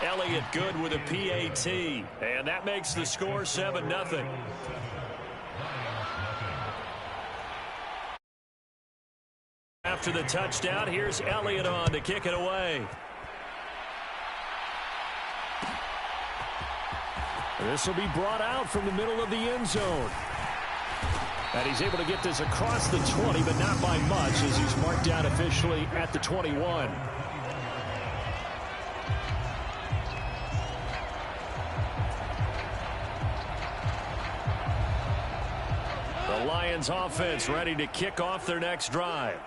Elliott good with a PAT. And that makes the score 7-0. After the touchdown, here's Elliott on to kick it away. This will be brought out from the middle of the end zone. And he's able to get this across the 20, but not by much, as he's marked down officially at the 21. The Lions offense ready to kick off their next drive.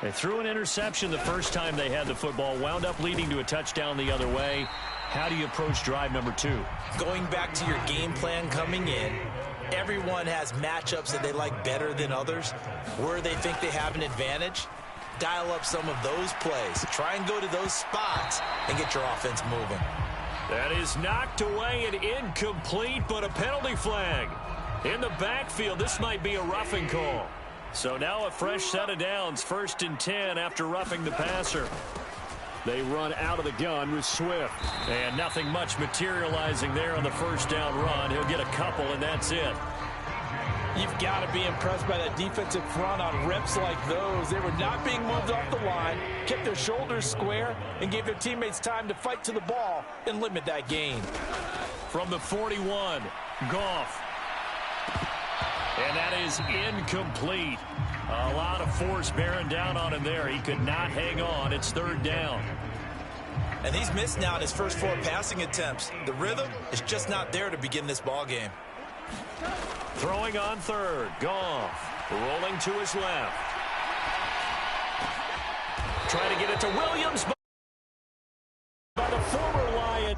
They threw an interception the first time they had the football, wound up leading to a touchdown the other way. How do you approach drive number 2? Going back to your game plan coming in, everyone has matchups that they like better than others, where they think they have an advantage. dial up some of those plays. Try and go to those spots and get your offense moving. That is knocked away and incomplete, but a penalty flag. In the backfield, this might be a roughing call. So now a fresh set of downs, 1st and 10 after roughing the passer. They run out of the gun with Swift. And nothing much materializing there on the first down run. He'll get a couple, and that's it. You've got to be impressed by that defensive front on reps like those. They were not being moved off the line, kept their shoulders square, and gave their teammates time to fight to the ball and limit that gain. From the 41, Goff. And that is incomplete. A lot of force bearing down on him there. He could not hang on. It's 3rd down. And he's missed now on his first 4 passing attempts. The rhythm is just not there to begin this ball game. Throwing on 3rd, Goff. Rolling to his left. Trying to get it to Williams by the former Lion.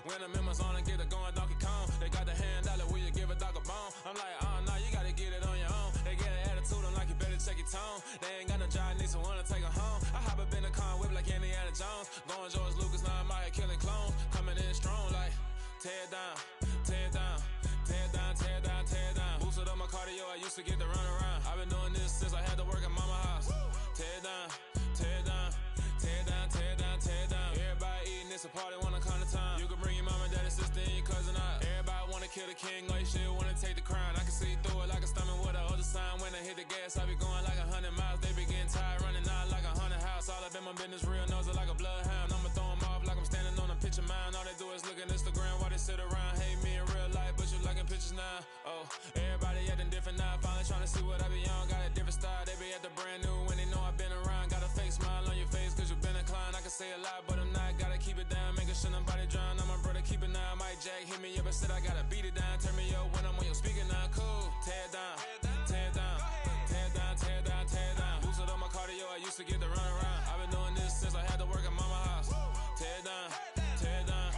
When I'm in my zone and get it going Donkey Kong. They got the hand dollar, will you give a dog a bone? I'm like, oh no, you gotta get it on your own. They get an attitude, I'm like, you better check your tone. They ain't got no job, need someone to take her home. I hop up in the car and whip like Indiana Jones. Going George Lucas, now I'm out here killing clones. Coming in strong like, tear down, tear down, tear down, tear down, tear down. Boosted up my cardio, I used to get to run around. I've been doing this since I had to work at mama house. Tear down, tear down, tear down, tear down, tear down. Everybody eating, it's a party, wanna come to time. You can bring your mom and daddy, sister, and your cousin out. Everybody wanna kill the king, or you shit wanna take the crown. I can see through it like a stomach with a other sign. When I hit the gas, I be going like 100 miles. They be getting tired, running out like 100 house. All up in my business, real nose like a bloodhound. I'ma throw 'em off like I'm standing on a picture mound. All they do is look at Instagram while they sit around. Hate me in real life, but you liking pictures now. Oh, everybody acting different now. Finally trying to see what I be on. Got a different style, they be at the brand new when they know I've been around. Got a fake smile on your face cause you been inclined. I can say a lot, but I'm not. Gotta keep it down, making sure nobody drown. I'm my brother, keep it now. Mike Jack hit me up and said I gotta beat it down. Turn me up when I'm on your speaker now. Cool, tear down, tear down, tear down, tear down, tear down. Boosted up my cardio, I used to get to run around. I've been doing this since I had to work at mama house. Tear down, tear down,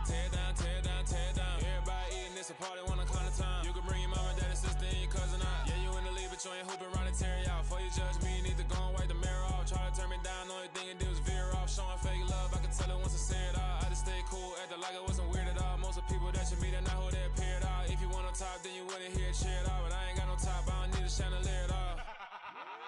tear down, tear down, tear down. Everybody eating, it's a party, wanna come to time. You can bring your mama, daddy, sister, and your cousin out. Yeah, you in the league, but you ain't hooping around and tear you out. Before you judge me, you need to go and wipe the mirror off. Try to turn me down, only thing it do is veer off. Showing fake love, I can tell it once I say it all. I just stay cool, acting like I wasn't weird at all. Most of the people that you meet are not who they appear at all. If you want on top, then you wouldn't hear it cheer at all. But I ain't got no top, I don't need a chandelier at all.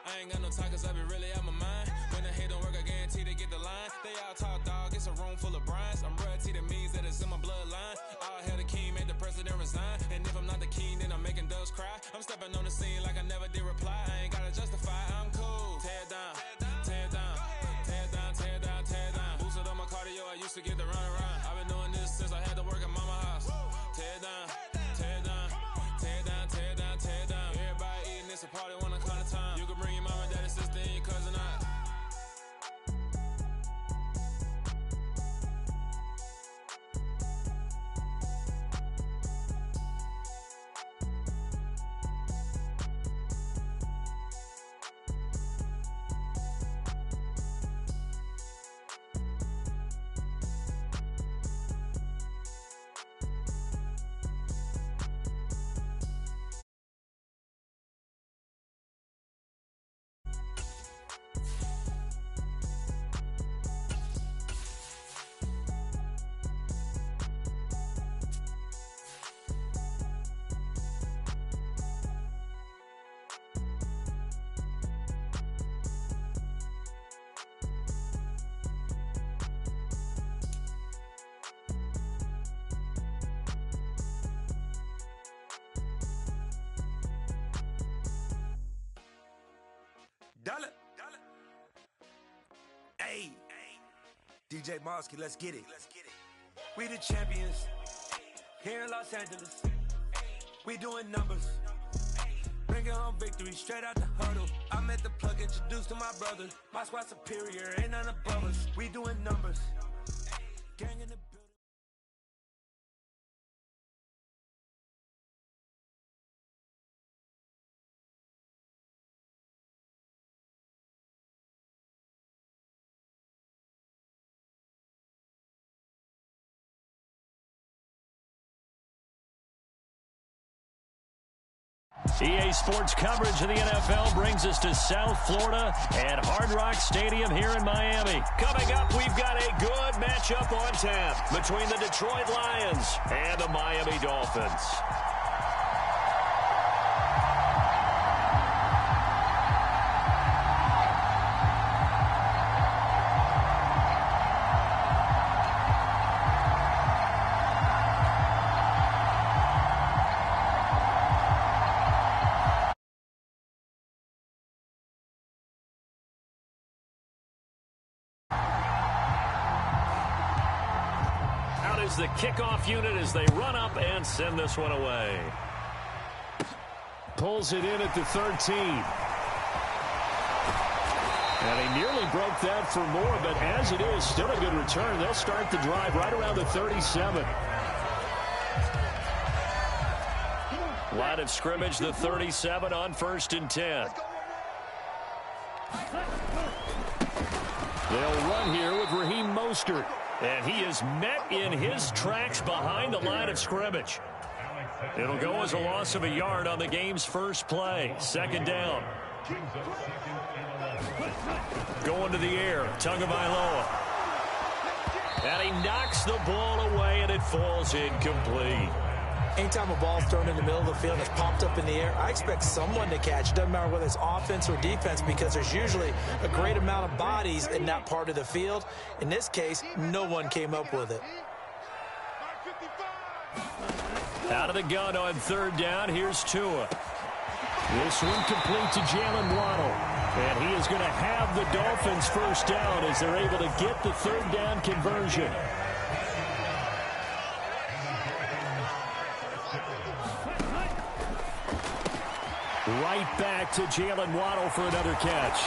I ain't got no time cause I be really out my mind. When the hate don't work, I guarantee they get the line. They all talk dog, it's a room full of brinds. I'm royalty, that means that it's in my bloodline. All hell the king, made the president resign. And if I'm not the king, then I'm making doves cry. I'm stepping on the scene like I never did reply. I ain't gotta justify, I'm cool. Tear down, tear down, tear down, tear down, tear down. Boosted up my cardio, I used to get to run around. I've been doing this since I had to work at mama house. Tear down, tear down, tear down, tear down, tear down. Everybody eating, it's a party, wanna come to time. You can bring your mama, daddy, sister, and your cousin out. Dollar. Hey, DJ Mosky, let's get it. We the champions here in Los Angeles. We doing numbers, bringing home victory straight out the huddle. I met the plug introduced to my brother. My squad superior, ain't none above us. We doing numbers. Gang in the building. EA Sports coverage of the NFL brings us to South Florida at Hard Rock Stadium here in Miami. Coming up, we've got a good matchup on tap between the Detroit Lions and the Miami Dolphins. The kickoff unit as they run up and send this one away. Pulls it in at the 13. And he nearly broke that for more, but as it is, still a good return. They'll start the drive right around the 37. Line of scrimmage, the 37 on 1st and 10. They'll run here with Raheem Mostert. And he is met in his tracks behind the line of scrimmage. It'll go as a loss of a yard on the game's first play. 2nd down. Going to the air, Tagovailoa. And he knocks the ball away, and it falls incomplete. Anytime a ball's thrown in the middle of the field and it's popped up in the air, I expect someone to catch. It doesn't matter whether it's offense or defense because there's usually a great amount of bodies in that part of the field. In this case, no one came up with it. Out of the gun on 3rd down, here's Tua. This one complete to Jalen Waddle. And he is going to have the Dolphins first down as they're able to get the 3rd down conversion. Right back to Jalen Waddle for another catch.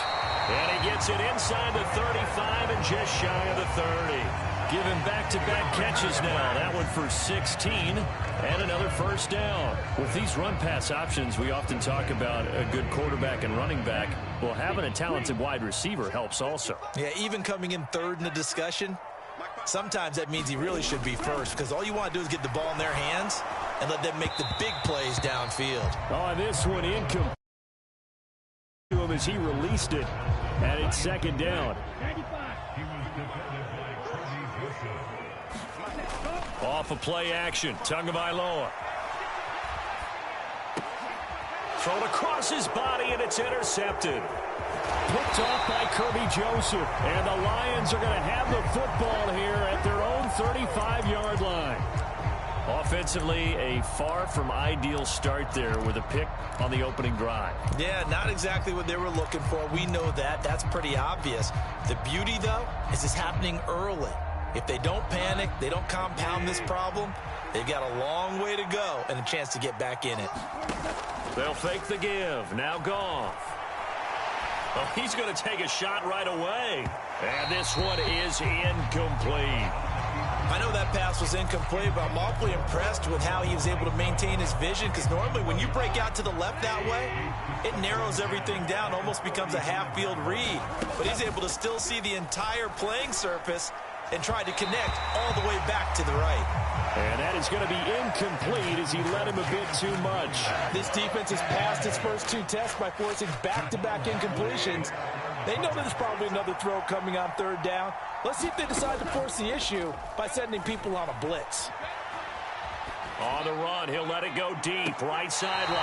And he gets it inside the 35 and just shy of the 30. Giving back-to-back catches now. That one for 16 and another first down. With these run-pass options, we often talk about a good quarterback and running back. Well, having a talented wide receiver helps also. Yeah, even coming in 3rd in the discussion, sometimes that means he really should be first because all you want to do is get the ball in their hands and let them make the big plays downfield. Oh, this one incomplete to him as he released it, and it's 2nd down. Off of play action, Tagovailoa. Thrown across his body, and it's intercepted. Picked off by Kirby Joseph, and the Lions are going to have the football here at their own 35-yard line. Offensively, a far from ideal start there with a pick on the opening drive. Yeah, not exactly what they were looking for. We know that. That's pretty obvious. The beauty, though, is it's happening early. If they don't panic, they don't compound this problem, they've got a long way to go and a chance to get back in it. They'll fake the give. Now Goff. Oh, he's going to take a shot right away. And this one is incomplete. I know that pass was incomplete, but I'm awfully impressed with how he was able to maintain his vision because normally when you break out to the left that way, it narrows everything down, almost becomes a half-field read. But he's able to still see the entire playing surface and try to connect all the way back to the right. And that is going to be incomplete as he led him a bit too much. This defense has passed its first 2 tests by forcing back-to-back incompletions. They know there's probably another throw coming on 3rd down. Let's see if they decide to force the issue by sending people on a blitz. On the run, he'll let it go deep, right sideline.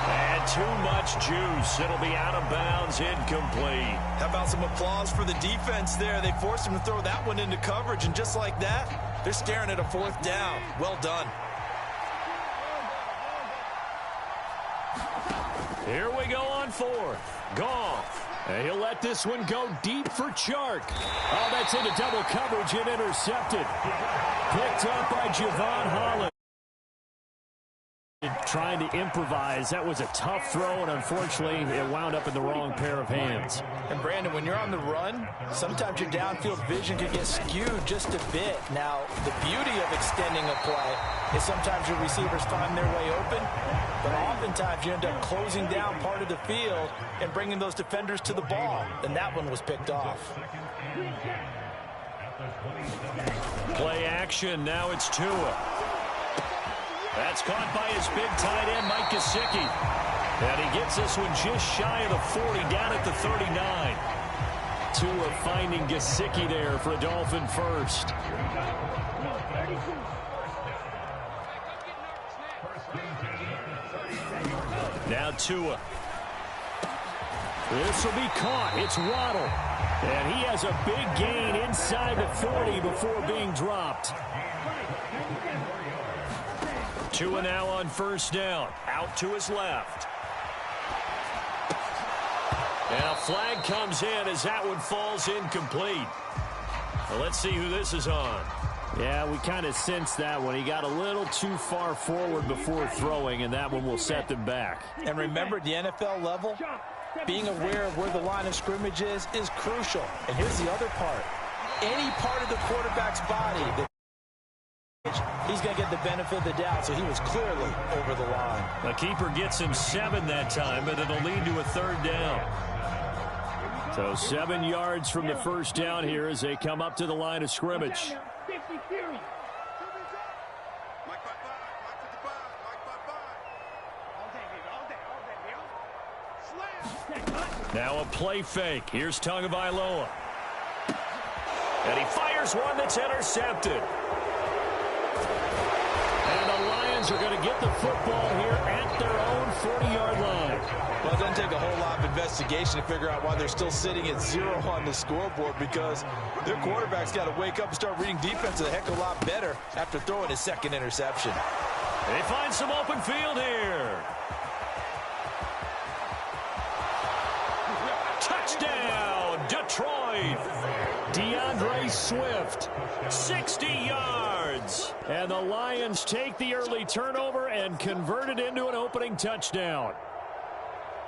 And too much juice. It'll be out of bounds, incomplete. How about some applause for the defense there? They forced him to throw that one into coverage, and just like that, they're staring at a 4th down. Well done. Here we go on 4th. Goff. And he'll let this one go deep for Chark. Oh, that's into double coverage and intercepted. Picked up by Javon Holland. Trying to improvise. That was a tough throw, and unfortunately, it wound up in the wrong pair of hands. And Brandon, when you're on the run, sometimes your downfield vision can get skewed just a bit. Now, the beauty of extending a play is sometimes your receivers find their way open, but oftentimes you end up closing down part of the field and bringing those defenders to the ball, and that one was picked off. Play action. Now it's Tua. That's caught by his big tight end, Mike Gesicki. And he gets this one just shy of the 40, down at the 39. Tua finding Gesicki there for a Dolphin first. Now Tua. This will be caught. It's Waddle. And he has a big gain inside the 40 before being dropped. Tua now on first down. Out to his left. And a flag comes in as that one falls incomplete. Well, let's see who this is on. Yeah, we kind of sensed that one. He got a little too far forward before throwing, and that one will set them back. And remember, at the NFL level, being aware of where the line of scrimmage is crucial. And here's the other part. Any part of the quarterback's body that he's going to get the benefit of the doubt, so he was clearly over the line. The keeper gets him 7 that time, but it'll lead to a third down. So 7 yards from the first down here as they come up to the line of scrimmage. Now a play fake. Here's Tagovailoa. And he fires one that's intercepted. And the Lions are going to get the football here at their own 40-yard line. Well, it doesn't take a whole lot of investigation to figure out why they're still sitting at 0 on the scoreboard, because their quarterback's got to wake up and start reading defense a heck of a lot better after throwing his second interception. They find some open field here. Touchdown, Detroit. DeAndre Swift, 60 yards. And the Lions take the early turnover and convert it into an opening touchdown.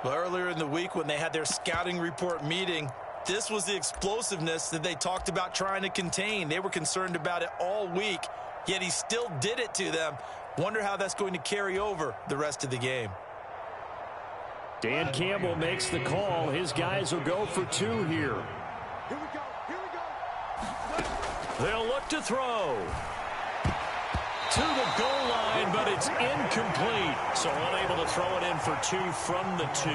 Well, earlier in the week when they had their scouting report meeting, this was the explosiveness that they talked about trying to contain. They were concerned about it all week, yet he still did it to them. Wonder how that's going to carry over the rest of the game. Dan Campbell makes the call. His guys will go for 2 here. Here we go. Here we go. They'll look to throw. To the goal line, but it's incomplete. So unable to throw it in for 2 from the 2.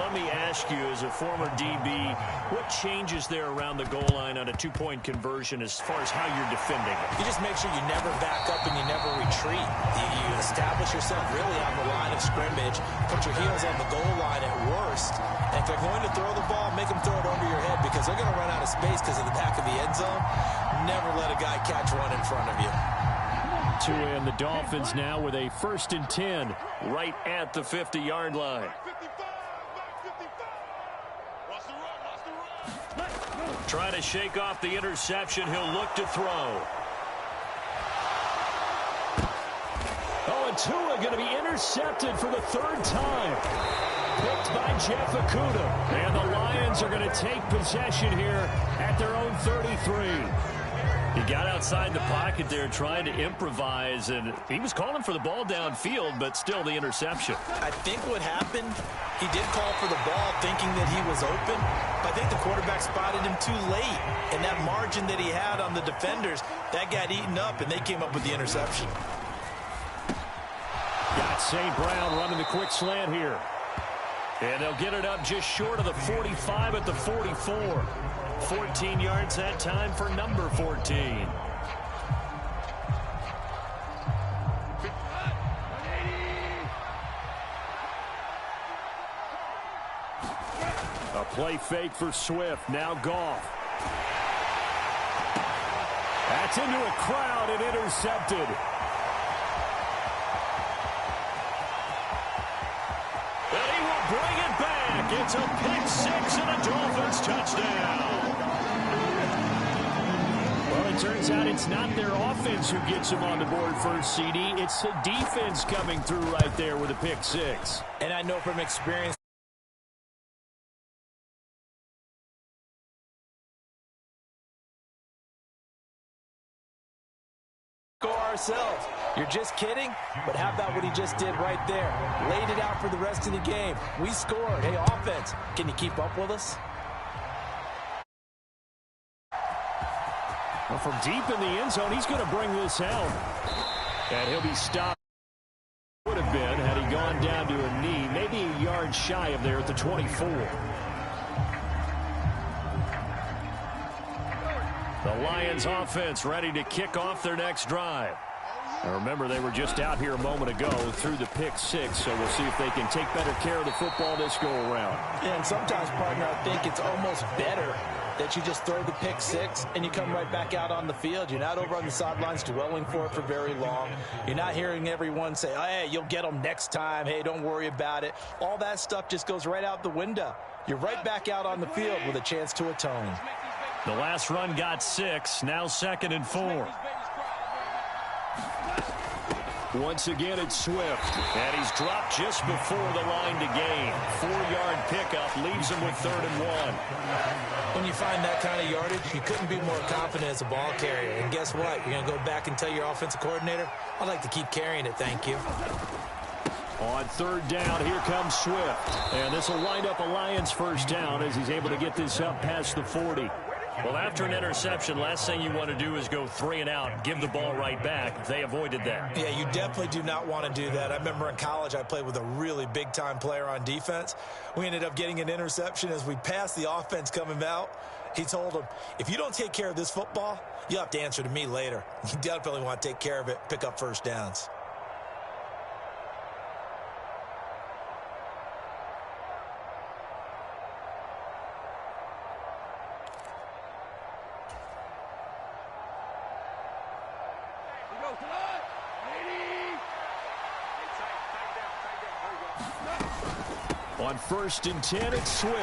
Let me ask you, as a former DB, what changes there around the goal line on a 2-point conversion as far as how you're defending it? You just make sure you never back up and you never retreat. You establish yourself really on the line of scrimmage, put your heels on the goal line at worst, and if they're going to throw the ball, make them throw it over your head, because they're going to run out of space because of the back of the end zone. Never let a guy catch one in front of you. Tua and the Dolphins now with a 1st and 10 right at the 50-yard line. Try to shake off the interception. He'll look to throw. Oh, and Tua going to be intercepted for the 3rd time. Picked by Jeff Okudah. And the Lions are going to take possession here at their own 33. He got outside the pocket there trying to improvise, and he was calling for the ball downfield, but still the interception. I think what happened, he did call for the ball thinking that he was open, but I think the quarterback spotted him too late, and that margin that he had on the defenders, that got eaten up, and they came up with the interception. Got St. Brown running the quick slant here. And they'll get it up just short of the 45 at the 44. 14 yards that time for number 14. A play fake for Swift. Now Goff. That's into a crowd and intercepted. And he will bring it back. It's a pick 6 and a Dolphins touchdown. Well, it turns out it's not their offense who gets them on the board first, CD. It's the defense coming through right there with a pick six. And I know from experience, go ourselves. You're just kidding? But how about what he just did right there? Laid it out for the rest of the game. We scored. Hey, offense, can you keep up with us? Well, from deep in the end zone, he's going to bring this out. And he'll be stopped. Would have been had he gone down to a knee, maybe a yard shy of there at the 24. The Lions offense ready to kick off their next drive. And remember, they were just out here a moment ago through the pick six, so we'll see if they can take better care of the football this go around. Yeah, and sometimes, partner, I think it's almost better that you just throw the pick six and you come right back out on the field. You're not over on the sidelines dwelling for it for very long. You're not hearing everyone say, oh, hey, you'll get them next time. Hey, don't worry about it. All that stuff just goes right out the window. You're right back out on the field with a chance to atone. The last run got 6, now 2nd and 4. Once again, it's Swift, and he's dropped just before the line to gain. 4-yard pickup leaves him with 3rd and 1. When you find that kind of yardage, you couldn't be more confident as a ball carrier. And guess what? You're going to go back and tell your offensive coordinator, I'd like to keep carrying it, thank you. On 3rd down, here comes Swift. And this will wind up a Lions first down as he's able to get this up past the 40. Well, after an interception, last thing you want to do is go 3 and out, give the ball right back. They avoided that. Yeah, you definitely do not want to do that. I remember in college I played with a really big-time player on defense. We ended up getting an interception as we passed the offense coming out. He told him, if you don't take care of this football, you'll have to answer to me later. You definitely want to take care of it, pick up first downs. On 1st and 10, it's Swift.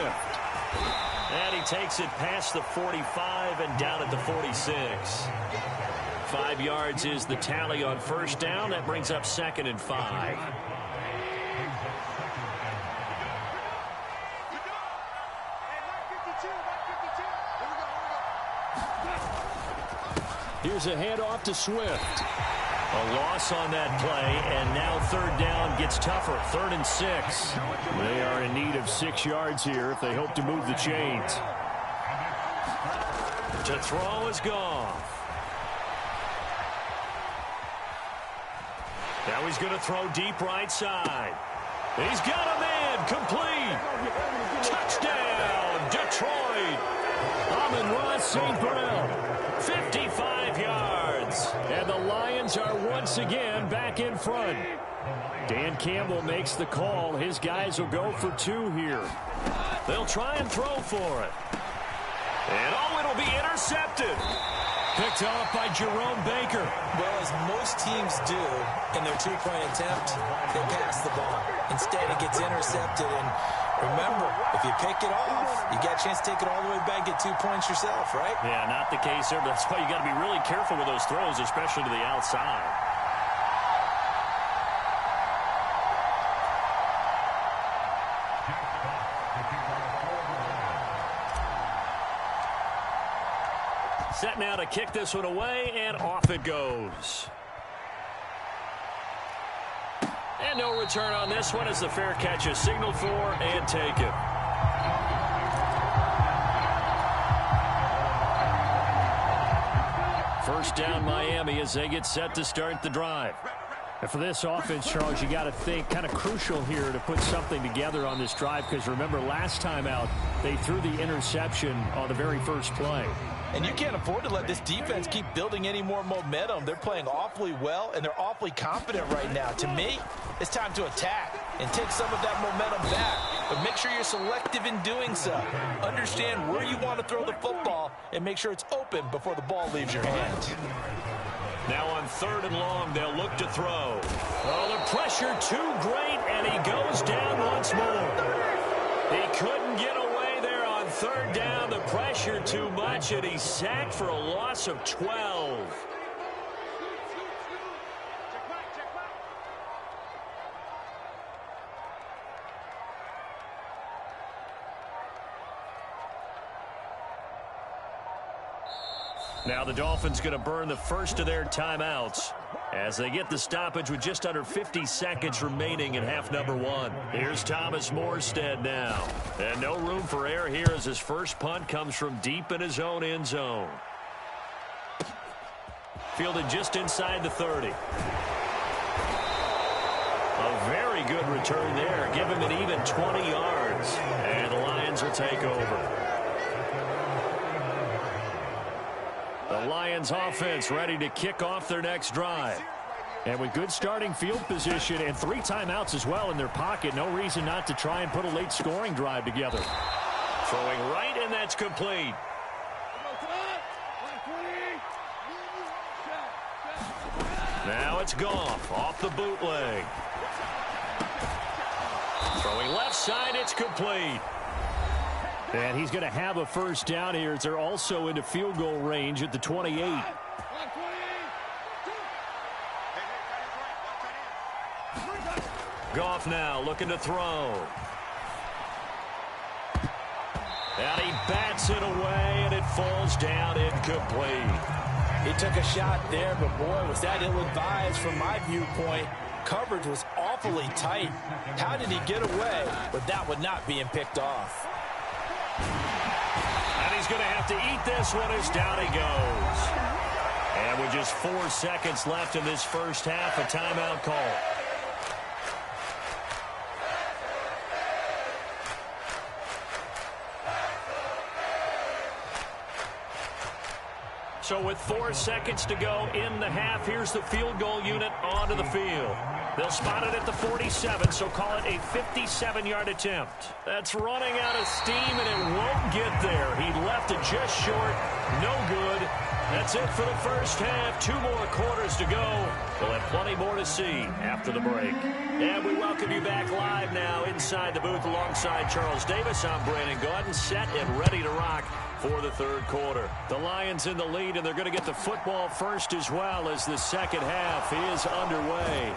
And he takes it past the 45 and down at the 46. 5 yards is the tally on 1st down. That brings up 2nd and 5. Here's a handoff to Swift. A loss on that play, and now 3rd down gets tougher. 3rd and 6. They are in need of 6 yards here if they hope to move the chains. To throw is Goff. Now he's going to throw deep right side. He's got a man. Complete. Touchdown, Detroit. Amon-Ra St. Brown. 55 yards. And the Lions are once again back in front. Dan Campbell makes the call. His guys will go for 2 here. They'll try and throw for it. And oh, it'll be intercepted. Picked off by Jerome Baker. Well, as most teams do in their 2-point attempt, they pass the ball. Instead, it gets intercepted. And remember, if you pick it off, you got a chance to take it all the way back, get 2 points yourself, right? Yeah, not the case there. But that's why you got to be really careful with those throws, especially to the outside. Set now to kick this one away, and off it goes. And no return on this one as the fair catch is signaled for and taken. First down Miami as they get set to start the drive. And for this offense, Charles, you got to think kind of crucial here to put something together on this drive, because remember last time out they threw the interception on the very first play. And you can't afford to let this defense keep building any more momentum. They're playing awfully well, and they're awfully confident right now. To me, it's time to attack and take some of that momentum back. But make sure you're selective in doing so. Understand where you want to throw the football and make sure it's open before the ball leaves your hands. Now on 3rd and long, they'll look to throw. Oh, the pressure too great, and he goes down once more. He couldn't get away there on third down, the pressure too much, and he's sacked for a loss of 12. Now the Dolphins going to burn the first of their timeouts as they get the stoppage with just under 50 seconds remaining in half number one. Here's Thomas Morstead now. And no room for error here as his first punt comes from deep in his own end zone. Fielded just inside the 30. A very good return there. Give him an even 20 yards. And the Lions will take over. The Lions offense ready to kick off their next drive. And with good starting field position and 3 timeouts as well in their pocket, no reason not to try and put a late scoring drive together. Throwing right, and that's complete. Now it's Goff off the bootleg. Throwing left side, it's complete. And he's going to have a first down here as they're also into field goal range at the 28. Goff now looking to throw. And he bats it away, and it falls down incomplete. He took a shot there, but boy, was that ill-advised from my viewpoint. Coverage was awfully tight. How did he get away with that one not being picked off? And he's going to have to eat this one as down he goes. And with just 4 seconds left in this first half, a timeout call. So with 4 seconds to go in the half, here's the field goal unit onto the field. They'll spot it at the 47, so call it a 57-yard attempt. That's running out of steam, and it won't get there. He left it just short. No good. That's it for the first half. 2 more quarters to go. We'll have plenty more to see after the break. And we welcome you back live now inside the booth alongside Charles Davis. I'm Brandon Gaudin, set and ready to rock for the third quarter. The Lions in the lead, and they're going to get the football first as well as the second half is underway.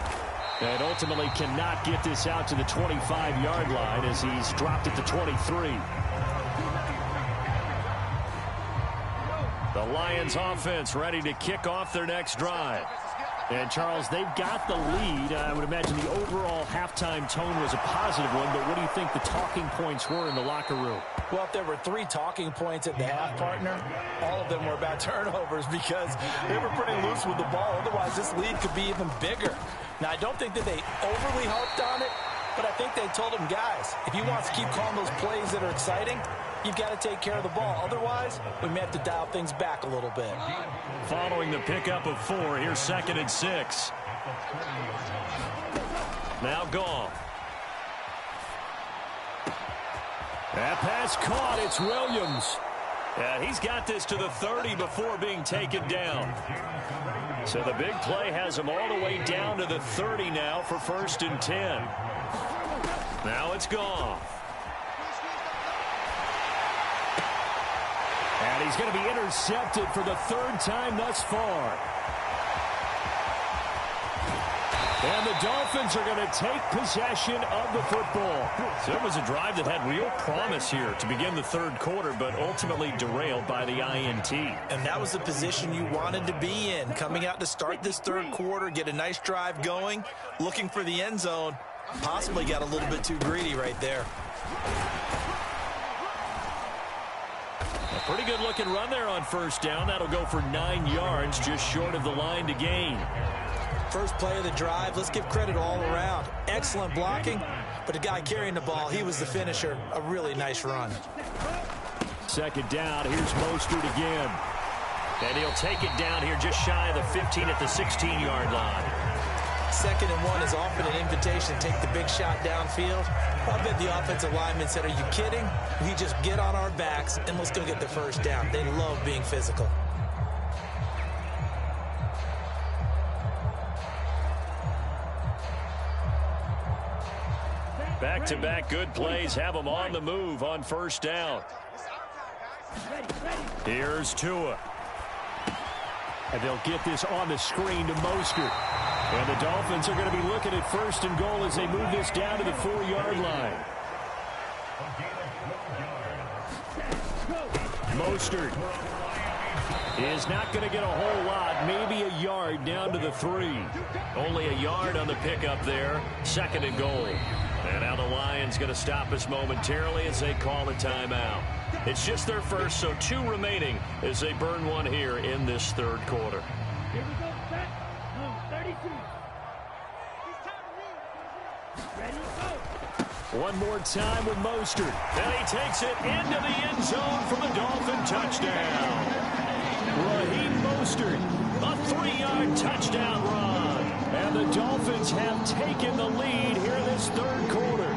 And ultimately cannot get this out to the 25-yard line as he's dropped it to 23. The Lions offense ready to kick off their next drive. And, Charles, they've got the lead. I would imagine the overall halftime tone was a positive one, but what do you think the talking points were in the locker room? Well, if there were 3 talking points at the half, partner, all of them were about turnovers because they were pretty loose with the ball. Otherwise, this lead could be even bigger. Now, I don't think that they overly harped on it, but I think they told them, guys, if you want to keep calling those plays that are exciting, you've got to take care of the ball. Otherwise, we may have to dial things back a little bit. Following the pickup of 4, here's 2nd and 6. Now Goff. That pass caught. It's Williams. Yeah, he's got this to the 30 before being taken down. So the big play has him all the way down to the 30 now for 1st and 10. Now it's Goff. And he's going to be intercepted for the 3rd time thus far. And the Dolphins are going to take possession of the football. So it was a drive that had real promise here to begin the 3rd quarter, but ultimately derailed by the INT. And that was the position you wanted to be in. Coming out to start this 3rd quarter, get a nice drive going, looking for the end zone. Possibly got a little bit too greedy right there. A pretty good looking run there on 1st down. That'll go for 9 yards, just short of the line to gain. First play of the drive, let's give credit all around. Excellent blocking, but the guy carrying the ball, he was the finisher. A really nice run. 2nd down, here's Mostert again. And he'll take it down here just shy of the 15 at the 16-yard line. 2nd and 1 is often an invitation to take the big shot downfield. Well, I bet the offensive lineman said, are you kidding? We just get on our backs and let's go get the 1st down. They love being physical. Back-to-back good plays have them on the move on 1st down. Here's Tua. And they'll get this on the screen to Mostert. And the Dolphins are going to be looking at 1st and goal as they move this down to the 4-yard line. Mostert is not going to get a whole lot, maybe a yard down to the 3. Only a yard on the pickup there, 2nd and goal. And now the Lions going to stop us momentarily as they call a timeout. It's just their first, so 2 remaining as they burn one here in this 3rd quarter. Here we go, set. No, 32. Ready, go. One more time with Mostert. And he takes it into the end zone for the Dolphin touchdown. Raheem Mostert, a 3-yard touchdown run. And the Dolphins have taken the lead here in this 3rd quarter.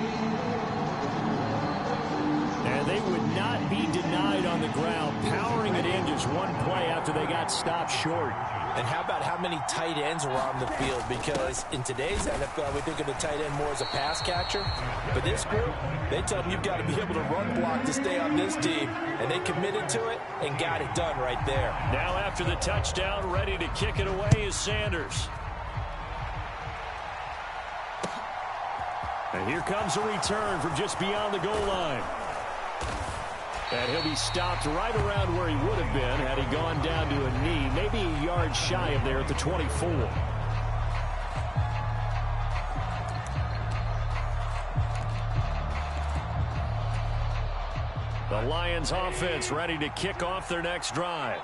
And they would not be denied on the ground, powering it in just one play after they got stopped short. And how about how many tight ends are on the field? Because in today's NFL, we think of the tight end more as a pass catcher. But this group, they tell them you've got to be able to run block to stay on this team. And they committed to it and got it done right there. Now after the touchdown, ready to kick it away is Sanders. And here comes a return from just beyond the goal line. And he'll be stopped right around where he would have been had he gone down to a knee, maybe a yard shy of there at the 24. The Lions offense ready to kick off their next drive.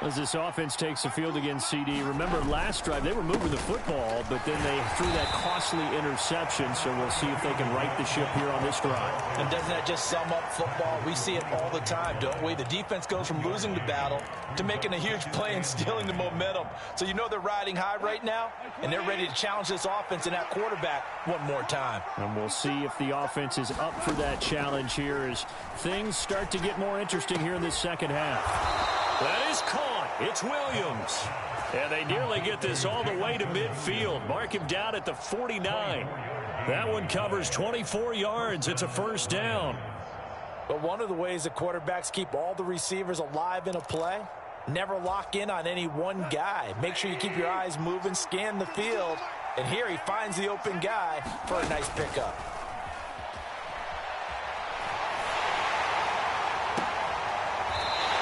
As this offense takes the field against CD, remember last drive they were moving the football, but then they threw that costly interception, so we'll see if they can right the ship here on this drive. And doesn't that just sum up football? We see it all the time, don't we? The defense goes from losing the battle to making a huge play and stealing the momentum. So you know they're riding high right now, and they're ready to challenge this offense and that quarterback one more time. And we'll see if the offense is up for that challenge here as things start to get more interesting here in this 2nd half. That is caught. It's Williams. And they nearly get this all the way to midfield. Mark him down at the 49. That one covers 24 yards. It's a 1st down. But one of the ways that quarterbacks keep all the receivers alive in a play, never lock in on any one guy. Make sure you keep your eyes moving, scan the field. And here he finds the open guy for a nice pickup.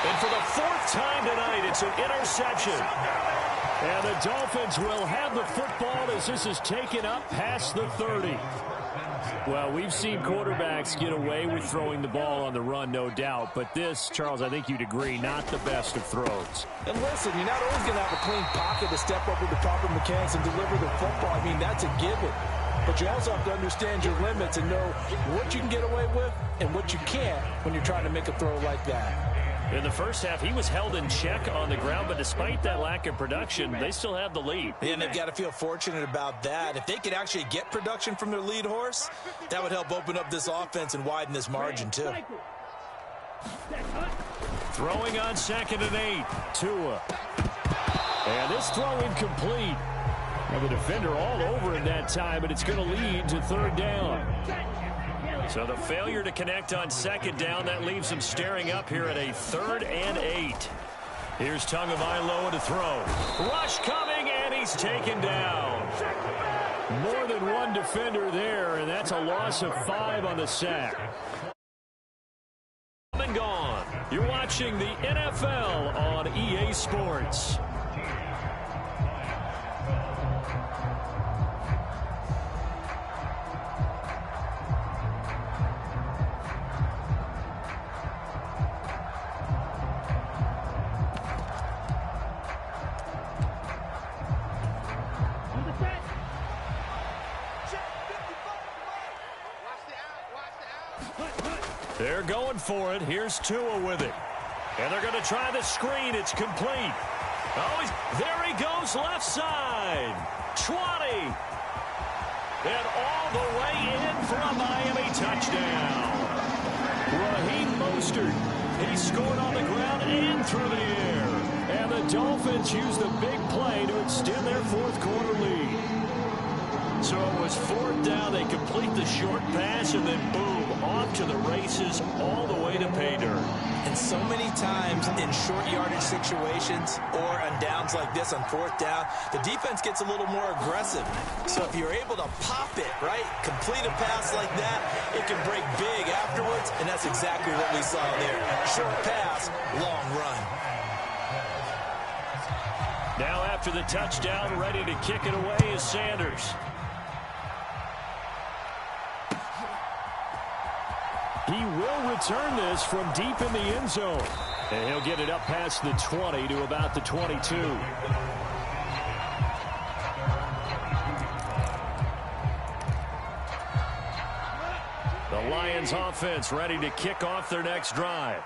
And for the 4th time tonight, it's an interception. And the Dolphins will have the football as this is taken up past the 30. Well, we've seen quarterbacks get away with throwing the ball on the run, no doubt. But this, Charles, I think you'd agree, not the best of throws. And listen, you're not always going to have a clean pocket to step up with the proper mechanics and deliver the football. I mean, that's a given. But you also have to understand your limits and know what you can get away with and what you can't when you're trying to make a throw like that. In the 1st half, he was held in check on the ground, but despite that lack of production, they still have the lead. And they've got to feel fortunate about that. If they could actually get production from their lead horse, that would help open up this offense and widen this margin, too. Throwing on 2nd and 8, Tua. And this throw incomplete. Now the defender all over him that time, but it's going to lead to 3rd down. So the failure to connect on 2nd down, that leaves them staring up here at a 3rd and 8. Here's Tagovailoa to throw. Rush coming, and he's taken down. More than one defender there, and that's a loss of 5 on the sack. Come and gone. You're watching the NFL on EA Sports. They're going for it. Here's Tua with it. And they're going to try the screen. It's complete. Oh, there he goes left side. 20. And all the way in for a Miami touchdown. Raheem Mostert. He scored on the ground and through the air. And the Dolphins use the big play to extend their 4th quarter lead. So it was 4th down. They complete the short pass, and then boom, off to the races all the way to pay dirt. And so many times in short yardage situations or on downs like this on 4th down, the defense gets a little more aggressive. So if you're able to pop it, right, complete a pass like that, it can break big afterwards, and that's exactly what we saw there. Short pass, long run. Now after the touchdown, ready to kick it away is Sanders. He will return this from deep in the end zone. And he'll get it up past the 20 to about the 22. The Lions offense ready to kick off their next drive.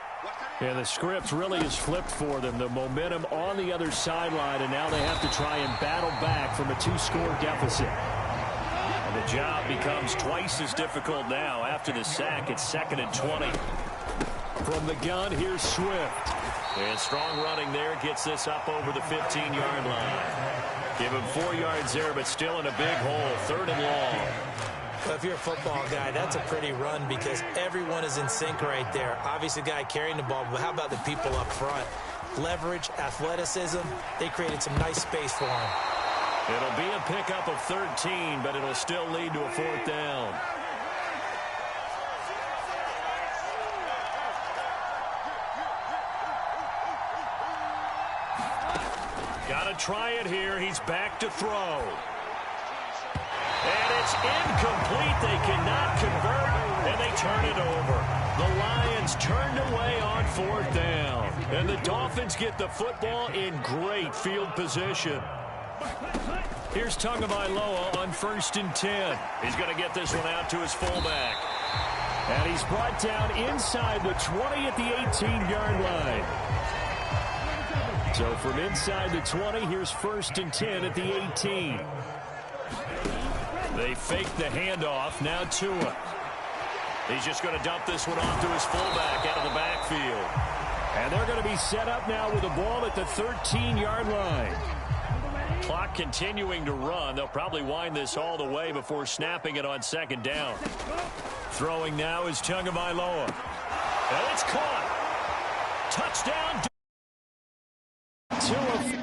And the script really is flipped for them. The momentum on the other sideline, and now they have to try and battle back from a 2-score deficit. And the job becomes twice as difficult now after the sack. It's 2nd and 20. From the gun, here's Swift. And strong running there gets this up over the 15-yard line. Give him 4 yards there, but still in a big hole. 3rd and long. Well, if you're a football guy, that's a pretty run because everyone is in sync right there. Obviously, the guy carrying the ball, but how about the people up front? Leverage, athleticism, they created some nice space for him. It'll be a pickup of 13, but it'll still lead to a 4th down. Got to try it here. He's back to throw. And it's incomplete. They cannot convert, and they turn it over. The Lions turned away on 4th down. And the Dolphins get the football in great field position. Here's Tagovailoa on 1st and 10. He's going to get this one out to his fullback. And he's brought down inside the 20 at the 18-yard line. So from inside the 20, here's 1st and 10 at the 18. They fake the handoff. Now Tua. He's just going to dump this one off to his fullback out of the backfield. And they're going to be set up now with the ball at the 13-yard line. Clock continuing to run. They'll probably wind this all the way before snapping it on 2nd down. Throwing now is Tagovailoa. And it's caught. Touchdown. Tua.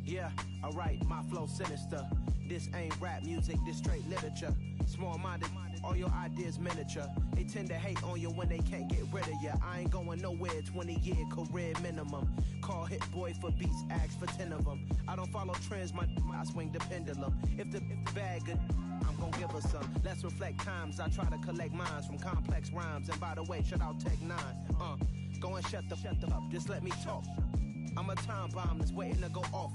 Yeah, alright, my flow sinister. This ain't rap music, this straight literature. Small-minded, all your ideas miniature. They tend to hate on you when they can't get rid of you. I ain't going nowhere, 20-year career minimum. Call Hit Boy for beats, ask for 10 of them. I don't follow trends, I swing the pendulum. If the bag good, I'm gonna give her some. Let's reflect times, I try to collect minds from complex rhymes. And by the way, shout out Tech 9. Go and shut the up, just let me talk. I'm a time bomb that's waiting to go off.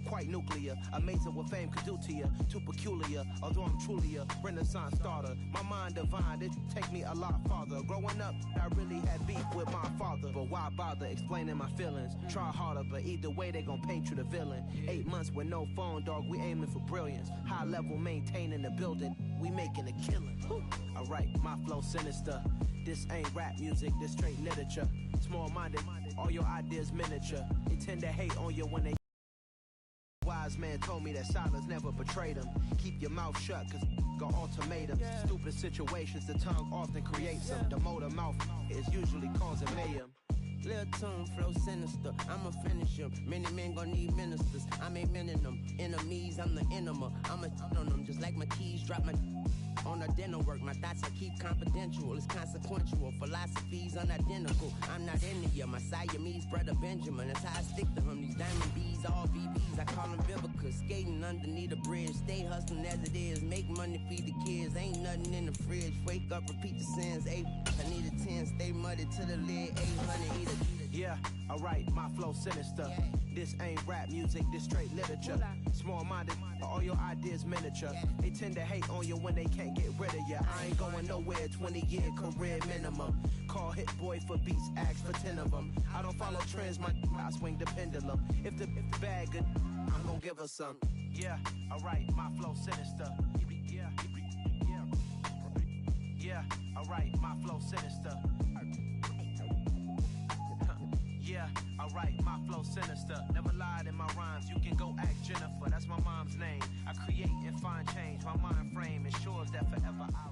Quite nuclear, amazing what fame could do to you. Too peculiar, although I'm truly a renaissance starter. My mind divine, it take me a lot farther. Growing up, I really had beef with my father. But why bother explaining my feelings? Try harder, but either way they gon' paint you the villain. 8 months with no phone, dog, we aiming for brilliance. High level maintaining the building, we making a killing. Alright, my flow sinister. This ain't rap music, this straight literature. Small-minded, all your ideas miniature. They tend to hate on you when they... Wise man told me that silence never betrayed him. Keep your mouth shut, cause got ultimatums. Stupid situations, the tongue often creates them. The motor mouth is usually causing mayhem. Lil' tune, flow sinister. I'ma finish him. Many men gon' need ministers. I'm aiming them. Enemies, I'm the enema. I'ma on them just like my keys. Drop my on a dental work. My thoughts I keep confidential. It's consequential. Philosophies unidentical. I'm not into you. My Siamese brother Benjamin. That's how I stick to him. These diamond bees, all VBs. I call them Vivica. Skating underneath a bridge. Stay hustling as it is. Make money, feed the kids. Ain't nothing in the fridge. Wake up, repeat the sins. I need a 10. Stay muddy to the lid. 800 eat a. Yeah, alright, my flow sinister. This ain't rap music, this straight literature. Small-minded, all your ideas miniature. They tend to hate on you when they can't get rid of you. I ain't going nowhere, 20-year career minimum. Call Hit Boy for beats, ask for 10 of them. I don't follow trends, I swing the pendulum. If the bag good, I'm gonna give her some. Yeah, alright, my flow sinister. Yeah, alright, my flow sinister. Yeah, alright, my flow sinister. Never lied in my rhymes, you can go ask Jennifer. That's my mom's name. I create and find change. My mind frame ensures that forever I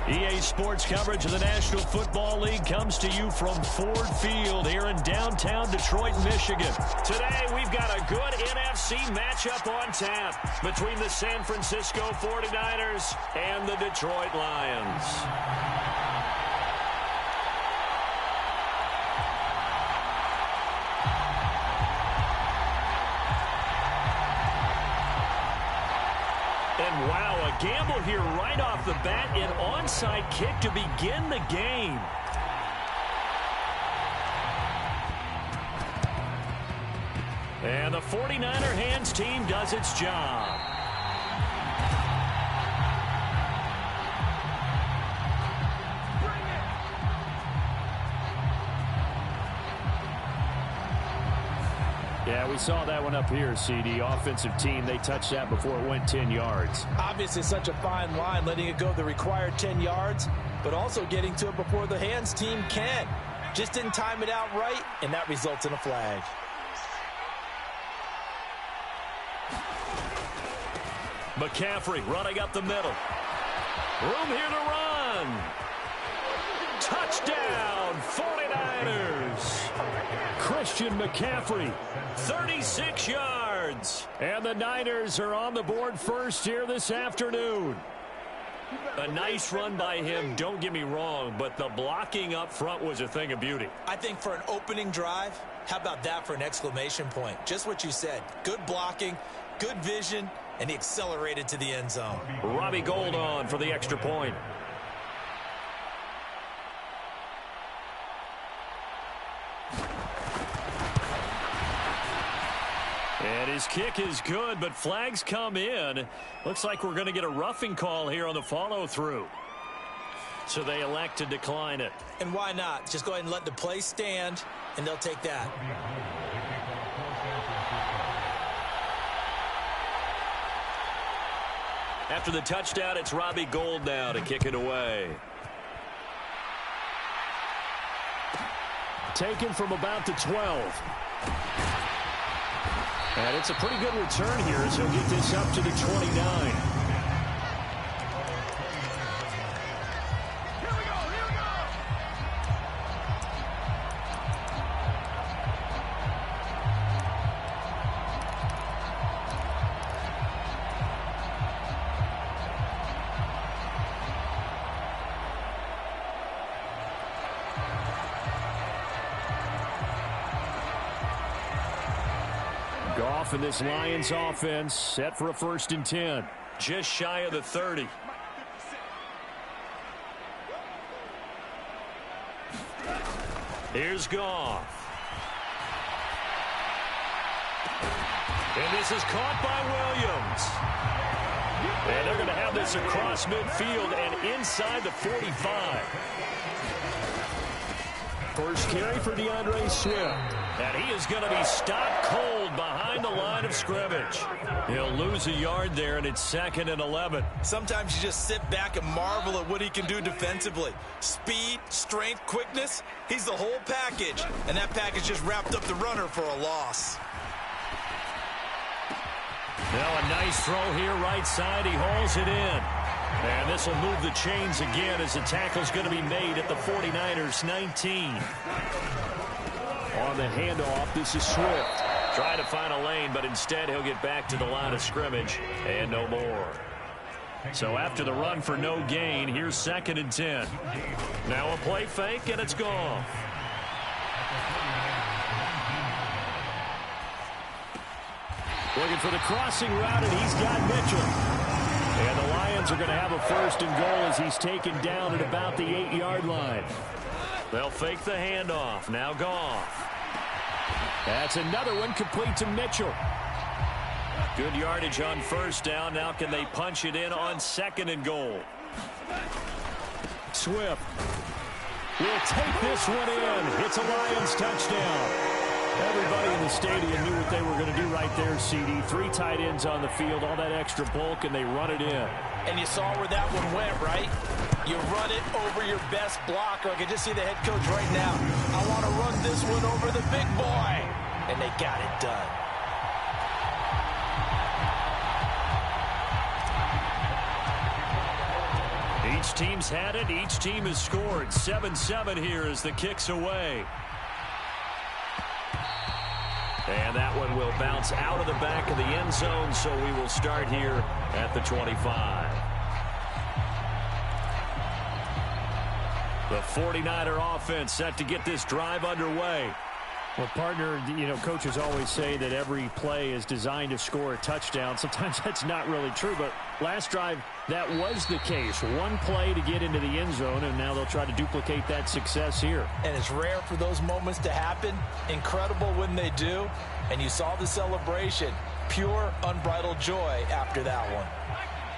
reign. EA Sports coverage of the National Football League comes to you from Ford Field here in downtown Detroit, Michigan. Today, we've got a good NFC matchup on tap between the San Francisco 49ers and the Detroit Lions. And wow, a gamble here right off the bat, an onside kick to begin the game. And the 49er hands team does its job. Yeah, we saw that one up here, CD. Offensive team, they touched that before it went 10 yards. Obviously such a fine line, letting it go the required 10 yards, but also getting to it before the hands team can. Just didn't time it out right, and that results in a flag. McCaffrey running up the middle. Room here to run. Touchdown, 49ers. Christian McCaffrey, 36 yards. And the Niners are on the board first here this afternoon. A nice run by him, don't get me wrong, but the blocking up front was a thing of beauty. I think for an opening drive, how about that for an exclamation point? Just what you said. Good blocking, good vision, and he accelerated to the end zone. Robbie Gould on for the extra point. And his kick is good, but flags come in. Looks like we're going to get a roughing call here on the follow-through. So they elect to decline it. And why not? Just go ahead and let the play stand, and they'll take that. After the touchdown, it's Robbie Gould now to kick it away. Taken from about the 12. And it's a pretty good return here as he'll get this up to the 29. Goff and this Lions offense set for a 1st and 10. Just shy of the 30. Here's Goff. And this is caught by Williams. And they're going to have this across midfield and inside the 45. First carry for DeAndre Swift. And he is going to be stopped cold behind the line of scrimmage. He'll lose a yard there, and it's 2nd and 11. Sometimes you just sit back and marvel at what he can do defensively. Speed, strength, quickness, he's the whole package. And that package just wrapped up the runner for a loss. Now a nice throw here right side. He hauls it in. And this will move the chains again as the tackle's going to be made at the 49ers 19. On the handoff, this is Swift. Trying to find a lane, but instead he'll get back to the line of scrimmage and no more. So after the run for no gain, here's 2nd and 10. Now a play fake, and it's gone. Looking for the crossing route, and he's got Mitchell. And the Lions are going to have a 1st and goal as he's taken down at about the 8-yard line. They'll fake the handoff. Now Goff. That's another one complete to Mitchell. Good yardage on 1st down. Now can they punch it in on 2nd and goal? Swift will take this one in. It's a Lions touchdown. Everybody in the stadium knew what they were going to do right there, CD. 3 tight ends on the field, all that extra bulk, and they run it in. And you saw where that one went, right? You run it over your best blocker. I can just see the head coach right now. I want to run this one over the big boy. And they got it done. Each team's had it. Each team has scored. 7-7 here as the kick's away. And that one will bounce out of the back of the end zone, so we will start here at the 25. The 49er offense set to get this drive underway. Well, partner, coaches always say that every play is designed to score a touchdown. Sometimes that's not really true, but last drive, that was the case. One play to get into the end zone, and now they'll try to duplicate that success here. And it's rare for those moments to happen. Incredible when they do. And you saw the celebration. Pure, unbridled joy after that one.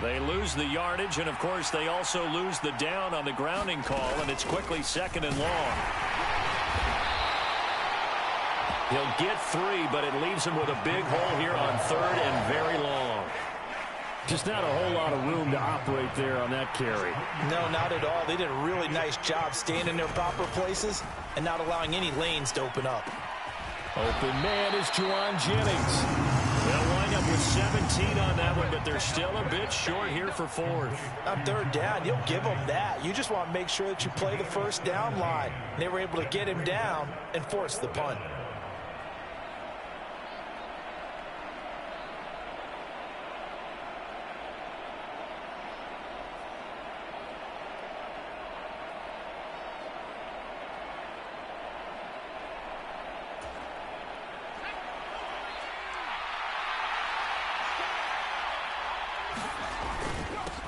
They lose the yardage, and, of course, they also lose the down on the grounding call, and it's quickly 2nd and long. He'll get 3, but it leaves him with a big hole here on 3rd and very long. Just not a whole lot of room to operate there on that carry. No, not at all. They did a really nice job staying in their proper places and not allowing any lanes to open up. Open man is Juwan Jennings. They'll wind up with 17 on that one, but they're still a bit short here for 4th. On 3rd down, you'll give them that. You just want to make sure that you play the 1st down line. And they were able to get him down and force the punt.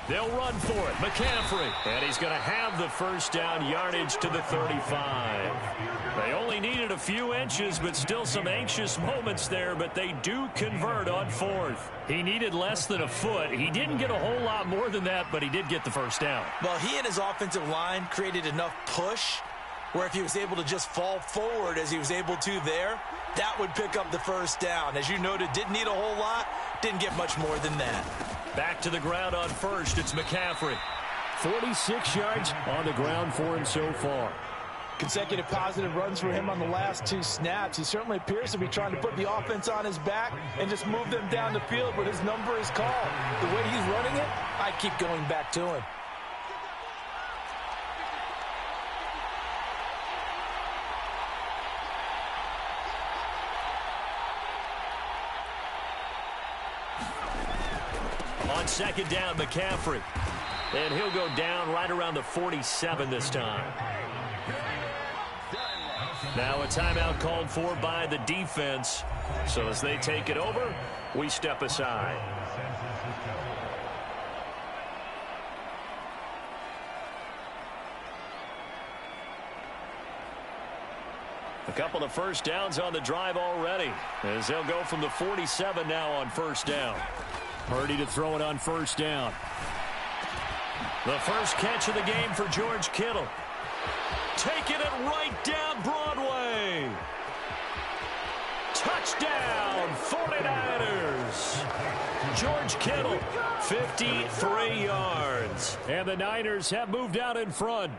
They'll run for it. McCaffrey. And he's going to have the 1st down yardage to the 35. They only needed a few inches, but still some anxious moments there, but they do convert on 4th. He needed less than a foot. He didn't get a whole lot more than that, but he did get the 1st down. Well, he and his offensive line created enough push where if he was able to just fall forward as he was able to there, that would pick up the 1st down. As you noted, didn't need a whole lot, didn't get much more than that. Back to the ground on 1st, it's McCaffrey. 46 yards on the ground for him so far. Consecutive positive runs for him on the last 2 snaps. He certainly appears to be trying to put the offense on his back and just move them down the field, but his number is called. The way he's running it, I keep going back to him. On 2nd down, McCaffrey. And he'll go down right around the 47 this time. Now a timeout called for by the defense. So as they take it over, we step aside. A couple of 1st downs on the drive already, as they'll go from the 47 now on 1st down. Purdy to throw it on 1st down. The first catch of the game for George Kittle. Taking it right down Broadway. Touchdown, 49ers. George Kittle, 53 yards. And the Niners have moved out in front.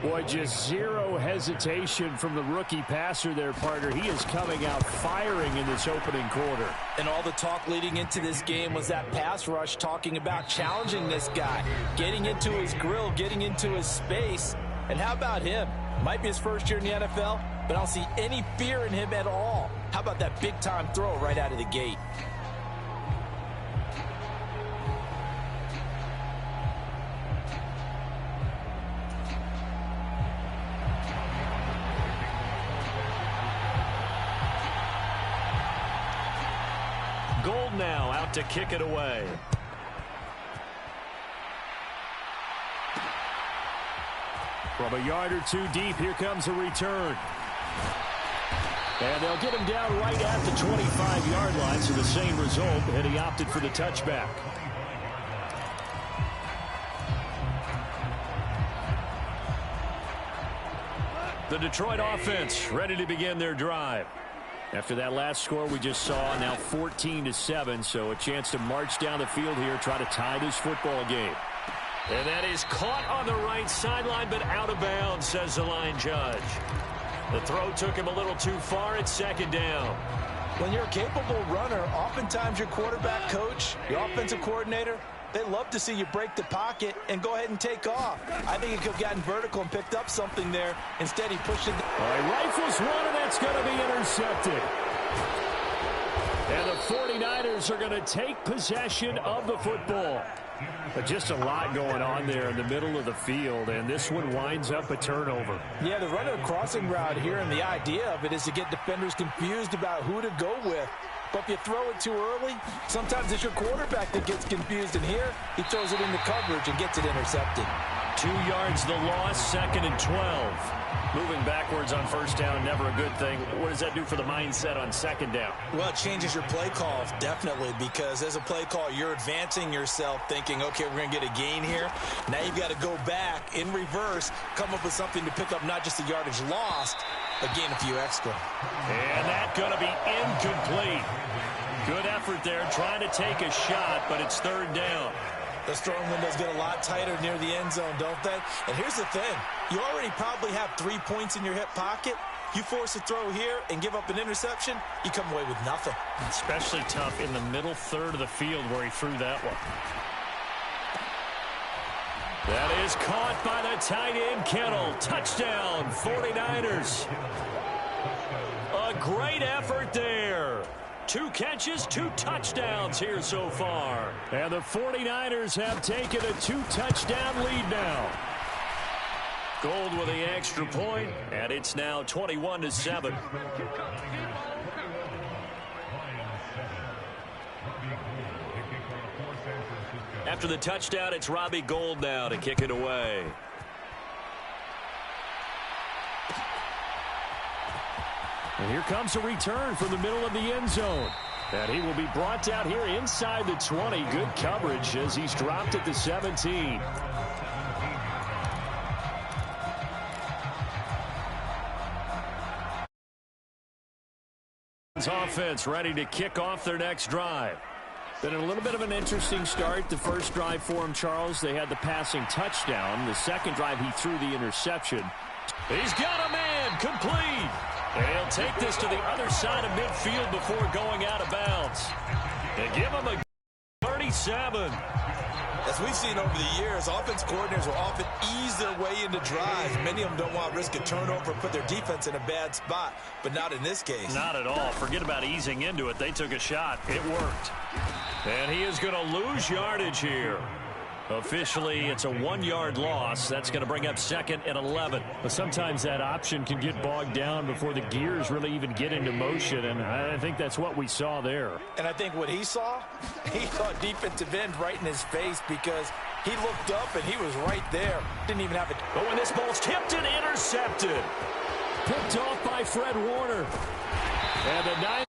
Boy, just zero hesitation from the rookie passer there, partner. He is coming out firing in this opening quarter. And all the talk leading into this game was that pass rush, talking about challenging this guy, getting into his grill, getting into his space. And how about him? Might be his first year in the NFL, but I don't see any fear in him at all. How about that big-time throw right out of the gate? Gold now out to kick it away. From a yard or two deep, here comes a return. And they'll get him down right at the 25-yard line, so the same result, and he opted for the touchback. The Detroit offense ready to begin their drive. After that last score we just saw, now 14-7, so a chance to march down the field here, try to tie this football game. And that is caught on the right sideline, but out of bounds, says the line judge. The throw took him a little too far. It's second down. When you're a capable runner, oftentimes your quarterback coach, your offensive coordinator, they love to see you break the pocket and go ahead and take off. I think he could have gotten vertical and picked up something there. Instead, he pushed it. All right, rifles one, and that's going to be intercepted. And the 49ers are going to take possession of the football. But just a lot going on there in the middle of the field, and this one winds up a turnover. Yeah, the runner crossing route here, and the idea of it is to get defenders confused about who to go with. But if you throw it too early, sometimes it's your quarterback that gets confused. And here, he throws it into coverage and gets it intercepted. 2 yards the loss, second and 12. Moving backwards on first down, never a good thing. What does that do for the mindset on second down? Well, it changes your play call, definitely, because as a play call, you're advancing yourself thinking, okay, we're going to get a gain here. Now you've got to go back in reverse, come up with something to pick up not just the yardage lost, but gain a few extra. And that's going to be incomplete. Good effort there, trying to take a shot, but it's third down. Those throwing windows get a lot tighter near the end zone, don't they? And here's the thing. You already probably have 3 points in your hip pocket. You force a throw here and give up an interception, you come away with nothing. Especially tough in the middle third of the field where he threw that one. That is caught by the tight end, Kittle. Touchdown, 49ers. A great effort there. 2 catches, 2 touchdowns here so far. And the 49ers have taken a 2-touchdown lead now. Gold with the extra point, and it's now 21-7. After the touchdown, it's Robbie Gould now to kick it away. And here comes a return from the middle of the end zone. And he will be brought down here inside the 20. Good coverage as he's dropped at the 17. Offense ready to kick off their next drive. Been a little bit of an interesting start. The first drive for him, Charles, they had the passing touchdown. The second drive, he threw the interception. He's got a man, complete. And he'll take this to the other side of midfield before going out of bounds. And give him a 37. As we've seen over the years, offense coordinators will often ease their way into drives. Many of them don't want to risk a turnover and put their defense in a bad spot, but not in this case. Not at all. Forget about easing into it. They took a shot. It worked. And he is going to lose yardage here. Officially, it's a 1-yard loss. That's going to bring up second and 11. But sometimes that option can get bogged down before the gears really even get into motion, and I think that's what we saw there. And I think what he saw defensive end right in his face because he looked up and he was right there. Didn't even have it. But when this ball's tipped and intercepted. Picked off by Fred Warner. And the